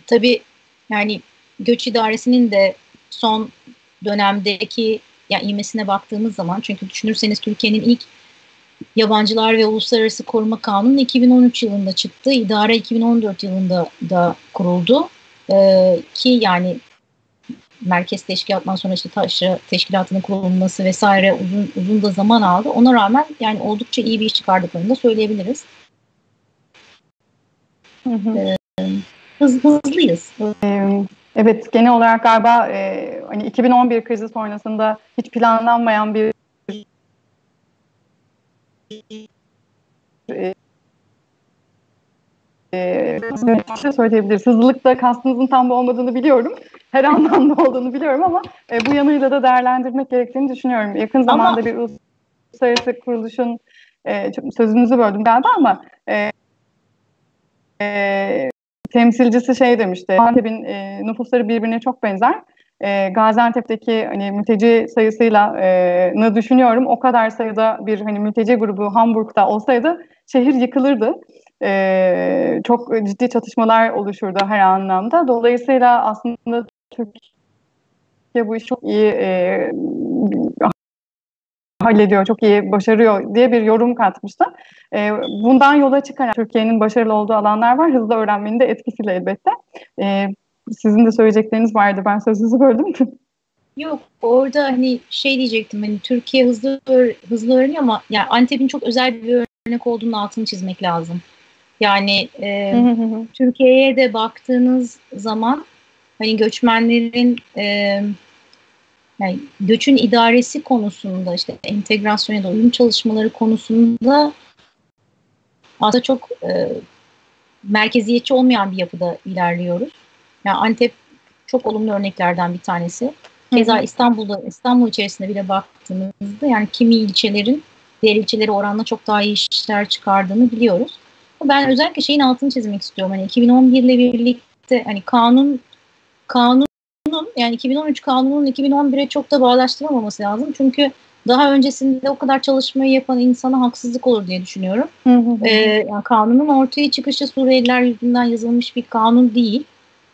Tabii yani göç idaresinin de son dönemdeki ivmesine baktığımız zaman, çünkü düşünürseniz Türkiye'nin ilk Yabancılar ve Uluslararası Koruma Kanunu 2013 yılında çıktı. İdare 2014 yılında da kuruldu. Ki yani merkez teşkilattan sonra işte taşra teşkilatının kurulması vesaire uzun da zaman aldı. Ona rağmen yani oldukça iyi bir iş çıkardıklarını da söyleyebiliriz. Hızlıyız. Evet, genel olarak galiba hani 2011 krizi sonrasında hiç planlanmayan bir söyleyebiliriz. Hızlılıkta kastınızın tam bu olmadığını biliyorum. Her anlamda olduğunu biliyorum ama bu yanıyla da değerlendirmek gerektiğini düşünüyorum. Yakın zamanda bir uluslararası kuruluşun sözünüzü böldüm galiba ama temsilcisi şey demişti. Gaziantep'in nüfusları birbirine çok benzer. Gaziantep'teki hani mülteci sayısıyla düşünüyorum. O kadar sayıda bir hani mülteci grubu Hamburg'da olsaydı şehir yıkılırdı. Çok ciddi çatışmalar oluşurdu her anlamda. Dolayısıyla aslında Türkiye bu işi çok iyi hallediyor, çok iyi başarıyor diye bir yorum katmıştı. Bundan yola çıkarak Türkiye'nin başarılı olduğu alanlar var. Hızlı öğrenmenin de etkisiyle elbette. Sizin de söyleyecekleriniz vardı. Ben sözünüzü böldüm. Yok, orada hani şey diyecektim, hani Türkiye hızlı öğreniyor ama yani Antep'in çok özel bir örnek olduğunu altını çizmek lazım. Yani Türkiye'ye de baktığınız zaman hani göçmenlerin yani göçün idaresi konusunda, işte entegrasyon ya da uyum çalışmaları konusunda aslında çok merkeziyetçi olmayan bir yapıda ilerliyoruz. Yani Antep çok olumlu örneklerden bir tanesi. Keza İstanbul içerisinde bile baktığımızda yani kimi ilçelerin diğer ilçeleri oranla çok daha iyi işler çıkardığını biliyoruz. Ben özellikle şeyin altını çizmek istiyorum. Hani 2011 ile birlikte hani kanunun yani 2013 kanunun 2011'e çok da bağdaştırılmaması lazım. Çünkü daha öncesinde o kadar çalışmayı yapan insana haksızlık olur diye düşünüyorum. Yani kanunun ortaya çıkışı Suriyeliler yüzünden yazılmış bir kanun değil.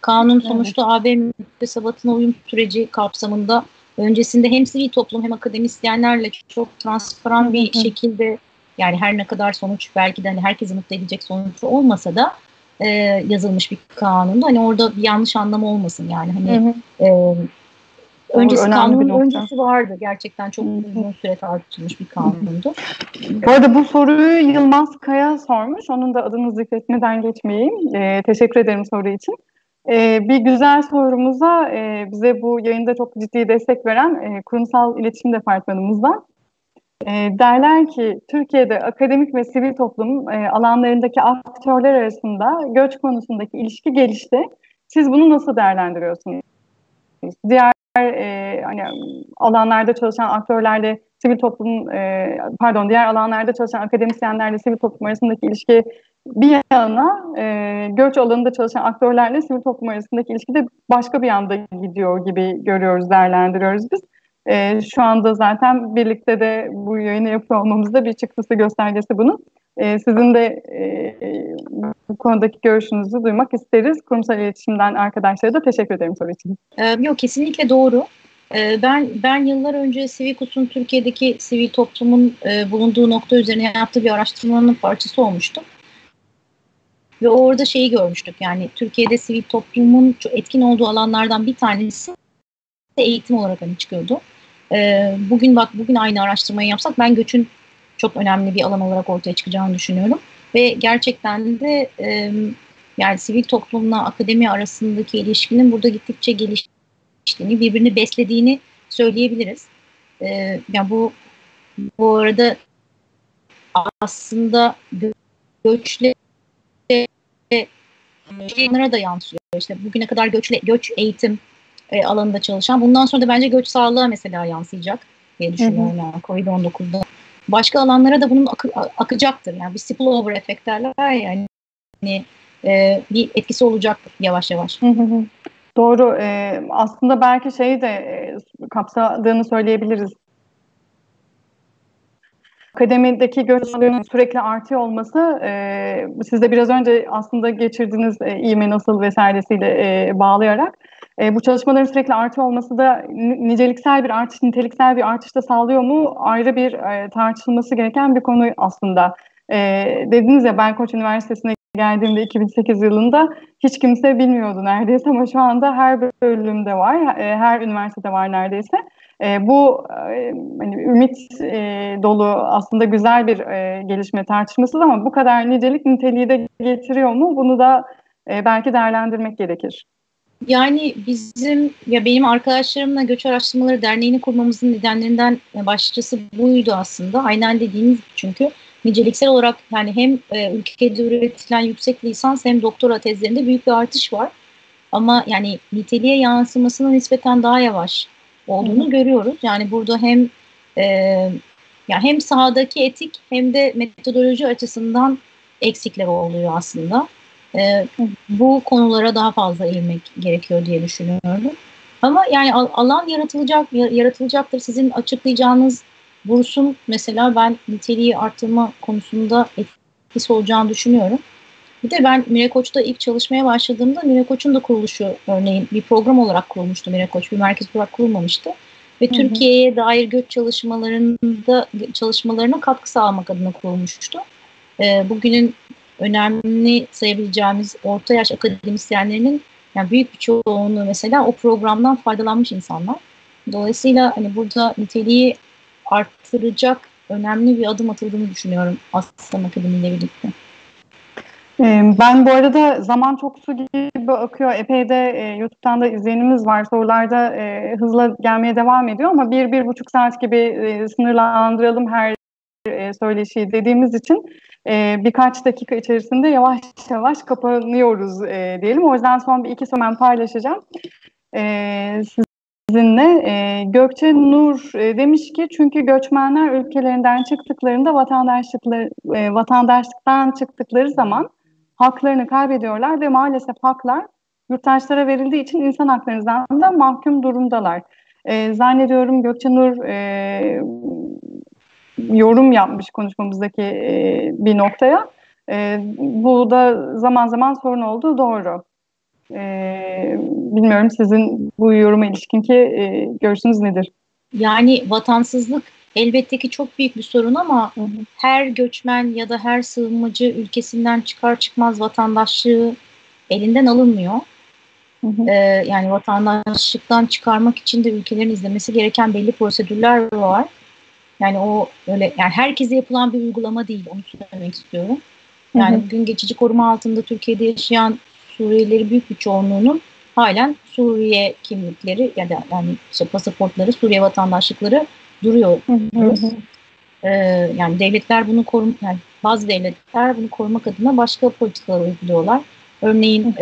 Kanun sonuçta AB müktesebatına uyum süreci kapsamında öncesinde hem sivil toplum hem akademisyenlerle çok transparan bir şekilde, yani her ne kadar sonuç belki de hani herkesi mutlu edecek sonuç olmasa da yazılmış bir kanundu. Hani orada bir yanlış anlama olmasın yani hani öncesi kanunun öncesi vardı. Gerçekten çok uzun süre tartışılmış bir kanundu. Bu arada bu soruyu Yılmaz Kaya sormuş. Onun da adını zikretmeden geçmeyeyim. Teşekkür ederim soru için. Bir güzel sorumuza bize bu yayında çok ciddi destek veren Kurumsal İletişim Departmanımızdan. Derler ki Türkiye'de akademik ve sivil toplum alanlarındaki aktörler arasında göç konusundaki ilişki gelişti. Siz bunu nasıl değerlendiriyorsunuz? Diğer hani alanlarda çalışan aktörlerle sivil toplum diğer alanlarda çalışan akademisyenlerle sivil toplum arasındaki ilişki bir yana, göç alanında çalışan aktörlerle sivil toplum arasındaki ilişki de başka bir yanda gidiyor gibi görüyoruz, değerlendiriyoruz biz. Şu anda zaten birlikte de bu yayını yapıyor olmamızda bir çıktısı göstergesi bunun. Sizin de bu konudaki görüşünüzü duymak isteriz. Kurumsal iletişimden arkadaşlara da teşekkür ederim soru için. Yok, kesinlikle doğru. Ben yıllar önce Civikus'un Türkiye'deki sivil toplumun bulunduğu nokta üzerine yaptığı bir araştırmanın parçası olmuştum. Ve orada şeyi görmüştük, yani Türkiye'de sivil toplumun çok etkin olduğu alanlardan bir tanesi eğitim olarak hani çıkıyordu. Bugün aynı araştırmayı yapsak ben göçün çok önemli bir alan olarak ortaya çıkacağını düşünüyorum. Ve gerçekten de yani sivil toplumla akademi arasındaki ilişkinin burada gittikçe geliştiğini, birbirini beslediğini söyleyebiliriz. Yani bu arada aslında göçle onlara da yansıyor. İşte bugüne kadar göç eğitim alanında çalışan, bundan sonra da bence göç sağlığa mesela yansıyacak diye düşünüyorum. Yani Covid-19'da. Başka alanlara da bunun akacaktır. Yani bir spillover efekt derler yani. Bir etkisi olacak yavaş yavaş. Doğru. Aslında belki şeyi de kapsadığını söyleyebiliriz. Akademideki göçlerin sürekli artıyor olması, siz de biraz önce aslında geçirdiğiniz İİME nasıl vesairesiyle bağlayarak bu çalışmaların sürekli artıyor olması da niceliksel bir artış, niteliksel bir artış da sağlıyor mu? Ayrı bir tartışılması gereken bir konu aslında. Dediniz ya, ben Koç Üniversitesi'ne geldiğimde 2008 yılında hiç kimse bilmiyordu neredeyse, ama şu anda her bölümde var, her üniversitede var neredeyse. Bu hani ümit dolu, aslında güzel bir gelişme, tartışmasız, ama bu kadar nicelik niteliği de getiriyor mu? Bunu da belki değerlendirmek gerekir. Yani benim arkadaşlarımla Göç Araştırmaları Derneği'ni kurmamızın nedenlerinden başlıcası buydu aslında. Aynen dediğiniz, çünkü niceliksel olarak yani hem ülkede üretilen yüksek lisans hem doktora tezlerinde büyük bir artış var. Ama yani niteliğe yansımasının nispeten daha yavaş olduğunu görüyoruz. Yani burada hem sahadaki etik hem de metodoloji açısından eksikler oluyor aslında. Bu konulara daha fazla eğilmek gerekiyor diye düşünüyorum. Ama yani alan yaratılacaktır. Sizin açıklayacağınız bursun mesela ben niteliği arttırma konusunda etkisi olacağını düşünüyorum. Bir de ben Mirekoç'ta ilk çalışmaya başladığımda Mirekoç'un da kuruluşu örneğin bir program olarak kurulmuştu Mirekoç. Bir merkez olarak kurulmamıştı. Ve Türkiye'ye dair göç çalışmalarına katkı sağlamak adına kurulmuştu. Bugünün önemli sayabileceğimiz orta yaş akademisyenlerinin yani büyük bir çoğunluğu mesela o programdan faydalanmış insanlar. Dolayısıyla hani burada niteliği arttıracak önemli bir adım atıldığını düşünüyorum Aslan Akademi ile birlikte. Ben bu arada zaman çok su gibi akıyor. Epey de YouTube'dan da izleyenimiz var. Sorularda hızla gelmeye devam ediyor ama 1-1,5 saat gibi sınırlandıralım her söyleşiyi dediğimiz için birkaç dakika içerisinde yavaş yavaş kapanıyoruz diyelim. O yüzden son bir iki soru ben paylaşacağım sizinle. Gökçe Nur demiş ki çünkü göçmenler ülkelerinden çıktıklarında vatandaşlıktan çıktıkları zaman haklarını kaybediyorlar ve maalesef haklar yurttaşlara verildiği için insan haklarından da mahkum durumdalar. Zannediyorum Gökçe Nur yorum yapmış konuşmamızdaki bir noktaya. Bu da zaman zaman sorun olduğu doğru. Bilmiyorum sizin bu yoruma ilişkinki görüşünüz nedir? Yani vatansızlık elbette ki çok büyük bir sorun ama her göçmen ya da her sığınmacı ülkesinden çıkar çıkmaz vatandaşlığı elinden alınmıyor. Yani vatandaşlıktan çıkarmak için de ülkelerin izlemesi gereken belli prosedürler var. Yani o öyle yani herkese yapılan bir uygulama değil, onu söylemek istiyorum. Yani bugün geçici koruma altında Türkiye'de yaşayan Suriyelilerin büyük bir çoğunluğunun halen Suriye kimlikleri ya da yani işte pasaportları, Suriye vatandaşlıkları duruyor. Yani devletler bunu yani bazı devletler bunu korumak adına başka politikalar uyguluyorlar. Örneğin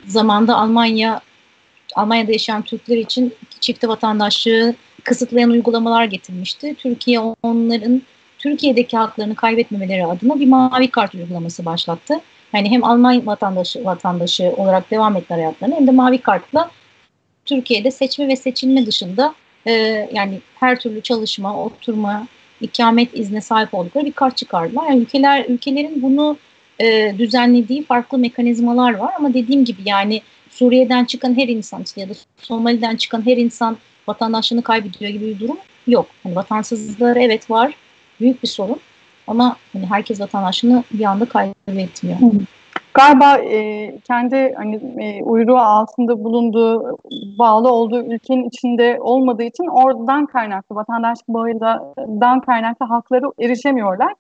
zamanda Almanya'da yaşayan Türkler için çifte vatandaşlığı kısıtlayan uygulamalar getirmişti. Türkiye onların Türkiye'deki haklarını kaybetmemeleri adına bir mavi kart uygulaması başlattı. Yani hem Alman vatandaşı olarak devam ettiler hayatlarına hem de mavi kartla Türkiye'de seçme ve seçilme dışında yani her türlü çalışma, oturma, ikamet iznine sahip oldukları bir kart çıkardılar. Yani ülkelerin bunu düzenlediği farklı mekanizmalar var ama dediğim gibi yani Suriye'den çıkan her insan ya da Somali'den çıkan her insan vatandaşlığını kaybediyor gibi bir durum yok. Hani vatansızlıkları evet var, büyük bir sorun ama hani herkes vatandaşlığını bir anda kaybetmiyor. Galiba kendi hani uyruğu altında bulunduğu, bağlı olduğu ülkenin içinde olmadığı için oradan kaynaklı, vatandaşlık bağından kaynaklı hakları erişemiyorlar.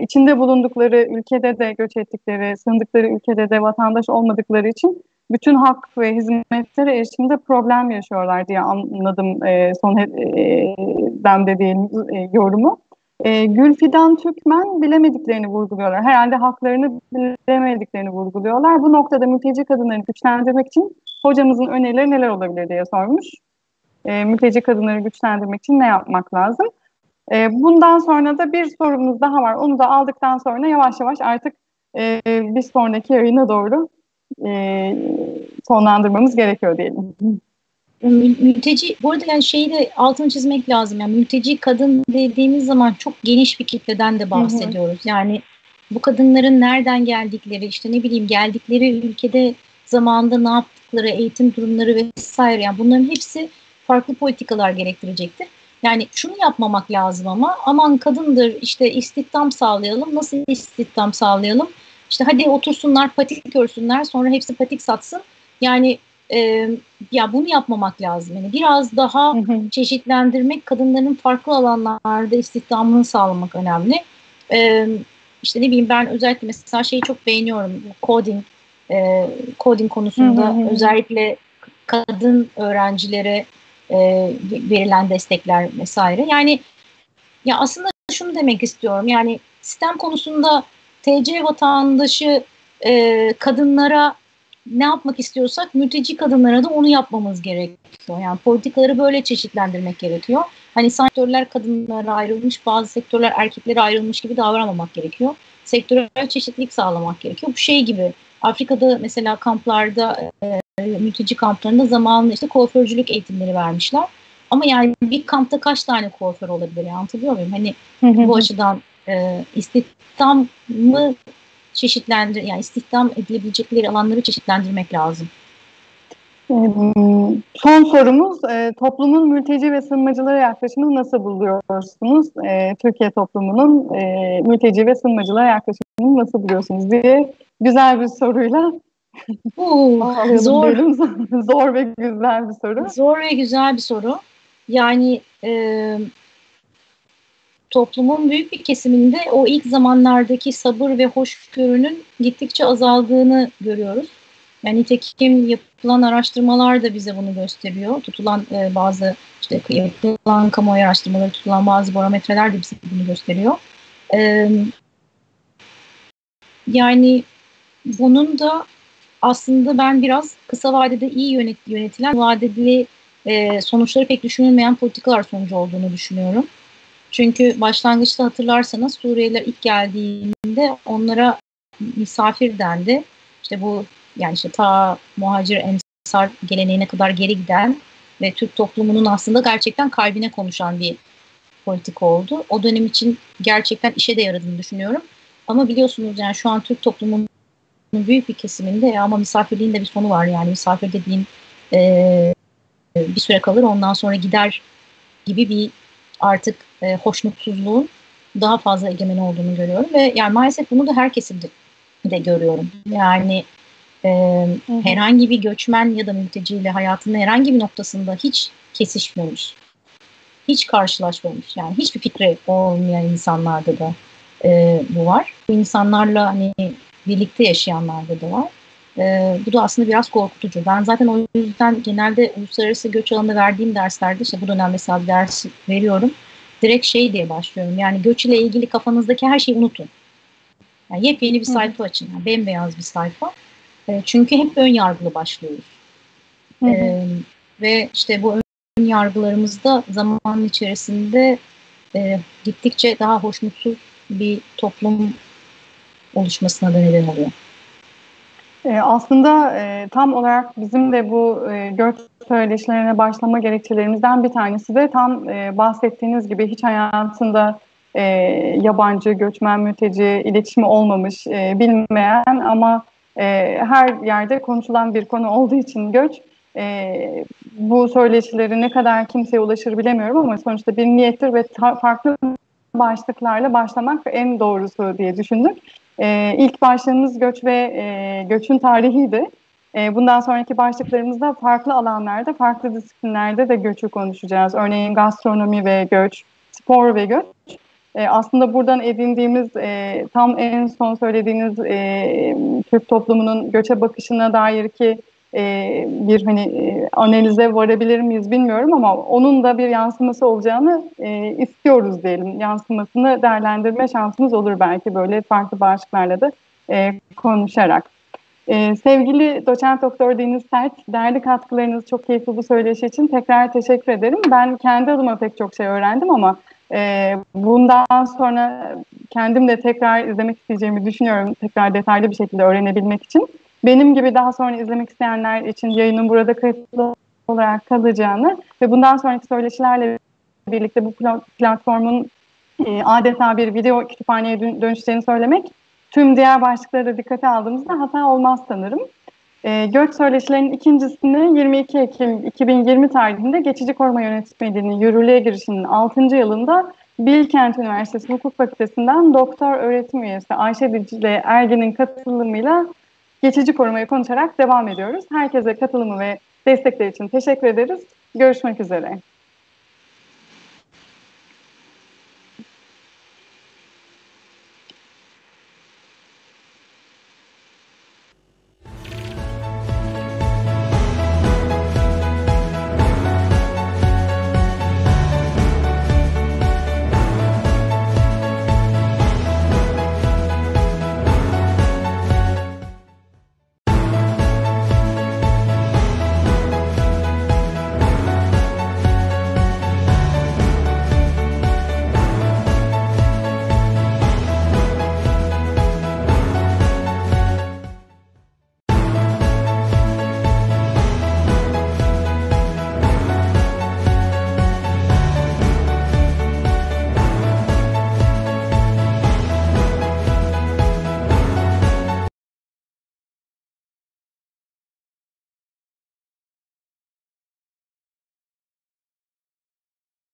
İçinde bulundukları ülkede de göç ettikleri, sığındıkları ülkede de vatandaş olmadıkları için bütün hak ve hizmetlere erişimde problem yaşıyorlar diye anladım son demde diyelim yorumu. Gülfidan Türkmen bilemediklerini vurguluyorlar. Herhalde haklarını bilemediklerini vurguluyorlar. Bu noktada mülteci kadınları güçlendirmek için hocamızın önerileri neler olabilir diye sormuş. Mülteci kadınları güçlendirmek için ne yapmak lazım? Bundan sonra da bir sorumuz daha var. Onu da aldıktan sonra yavaş yavaş artık bir sonraki yayına doğru sonlandırmamız gerekiyor diyelim. Mülteci, bu arada yani şeyi de altını çizmek lazım. Yani mülteci kadın dediğimiz zaman çok geniş bir kitleden de bahsediyoruz. Yani bu kadınların nereden geldikleri, işte ne bileyim geldikleri ülkede zamanında ne yaptıkları, eğitim durumları vesaire. Yani bunların hepsi farklı politikalar gerektirecektir. Yani şunu yapmamak lazım ama aman kadındır işte istihdam sağlayalım. Nasıl istihdam sağlayalım? İşte hadi otursunlar patik örsünler sonra hepsi patik satsın. Yani ya bunu yapmamak lazım. Yani biraz daha çeşitlendirmek, kadınların farklı alanlarda istihdamını sağlamak önemli. İşte ne bileyim ben özellikle mesela şeyi çok beğeniyorum. Coding konusunda özellikle kadın öğrencilere verilen destekler vesaire. Yani ya aslında şunu demek istiyorum. Yani sistem konusunda TC vatandaşı kadınlara ne yapmak istiyorsak mülteci kadınlara da onu yapmamız gerekiyor. Yani politikaları böyle çeşitlendirmek gerekiyor. Hani sektörler kadınlara ayrılmış, bazı sektörler erkeklere ayrılmış gibi davranmamak gerekiyor. Sektörel çeşitlilik sağlamak gerekiyor. Bu şey gibi Afrika'da mesela kamplarda, mülteci kamplarında zamanında işte kuaförcülük eğitimleri vermişler. Ama yani bir kampta kaç tane kuaför olabilir? Yani anlatabiliyor muyum? Hani bu açıdan istihdamı yani istihdam edilebilecekleri alanları çeşitlendirmek lazım. Son sorumuz, toplumun mülteci ve sığınmacılara yaklaşımını nasıl buluyorsunuz? Türkiye toplumunun mülteci ve sığınmacılara yaklaşımını nasıl buluyorsunuz diye güzel bir soruyla zor. Zor ve güzel bir soru. Zor ve güzel bir soru. Yani toplumun büyük bir kesiminde o ilk zamanlardaki sabır ve hoşgörünün gittikçe azaldığını görüyoruz. Yani nitekim yapılan araştırmalar da bize bunu gösteriyor. Tutulan bazı işte yapılan kamuoyu araştırmaları, tutulan bazı barometreler de bize bunu gösteriyor. Yani bunun da aslında ben biraz kısa vadede iyi yönetilen, vadeli sonuçları pek düşünülmeyen politikalar sonucu olduğunu düşünüyorum. Çünkü başlangıçta hatırlarsanız Suriyeliler ilk geldiğinde onlara misafir dendi. İşte bu yani işte ta muhacir ensar geleneğine kadar geri giden ve Türk toplumunun aslında gerçekten kalbine konuşan bir politika oldu. O dönem için gerçekten işe de yaradığını düşünüyorum. Ama biliyorsunuz yani şu an Türk toplumunun büyük bir kesiminde ama misafirliğin de bir sonu var. Yani misafir dediğin bir süre kalır ondan sonra gider gibi bir artık hoşnutsuzluğun daha fazla egemen olduğunu görüyorum ve yani maalesef bunu da her kesimde de görüyorum. Yani herhangi bir göçmen ya da mülteciyle hayatının herhangi bir noktasında hiç kesişmemiş, hiç karşılaşmamış, yani hiçbir fikri olmayan insanlarda da bu var. Bu insanlarla hani birlikte yaşayanlarda da var. Bu da aslında biraz korkutucu. Ben zaten o yüzden genelde uluslararası göç alanında verdiğim derslerde işte bu dönem mesela bir ders veriyorum. Direkt şey diye başlıyorum. Yani göç ile ilgili kafanızdaki her şeyi unutun. Yani yepyeni bir sayfa açın. Yani bembeyaz bir sayfa. Çünkü hep ön yargılı başlıyoruz. Ve işte bu ön yargılarımızda zaman içerisinde gittikçe daha hoşnutsuz bir toplum oluşmasına da neden oluyor. Aslında tam olarak bizim de bu göç söyleşilerine başlama gerekçelerimizden bir tanesi de tam bahsettiğiniz gibi hiç hayatında yabancı, göçmen, mülteci iletişimi olmamış, bilmeyen ama her yerde konuşulan bir konu olduğu için göç, bu söyleşileri ne kadar kimseye ulaşır bilemiyorum ama sonuçta bir niyettir ve farklı başlıklarla başlamak en doğrusu diye düşündük. İlk başlığımız göç ve göçün tarihiydi. Bundan sonraki başlıklarımızda farklı alanlarda, farklı disiplinlerde de göçü konuşacağız. Örneğin gastronomi ve göç, spor ve göç. Aslında buradan edindiğimiz, tam en son söylediğiniz Türk toplumunun göçe bakışına dair ki bir analize varabilir miyiz bilmiyorum ama onun da bir yansıması olacağını istiyoruz diyelim. Yansımasını değerlendirme şansımız olur belki böyle farklı başlıklarla da konuşarak. Sevgili doçent doktor Deniz Sert, değerli katkılarınız, çok keyifli bu söyleşi için tekrar teşekkür ederim. Ben kendi adıma pek çok şey öğrendim ama bundan sonra kendim de tekrar izlemek isteyeceğimi düşünüyorum. Tekrar detaylı bir şekilde öğrenebilmek için. Benim gibi daha sonra izlemek isteyenler için yayının burada kayıtlı olarak kalacağını ve bundan sonraki söyleşilerle birlikte bu platformun adeta bir video kütüphaneye dönüşeceğini söylemek tüm diğer başlıkları da dikkate aldığımızda hata olmaz sanırım. Göç söyleşilerinin ikincisini 22 Ekim 2020 tarihinde Geçici Koruma Yönetmeliğinin yürürlüğe girişinin 6. yılında Bilkent Üniversitesi Hukuk Fakültesinden doktor öğretim üyesi Ayşe Dicle Ergin'in katılımıyla geçici korumayı konuşarak devam ediyoruz. Herkese katılımı ve destekleri için teşekkür ederiz. Görüşmek üzere.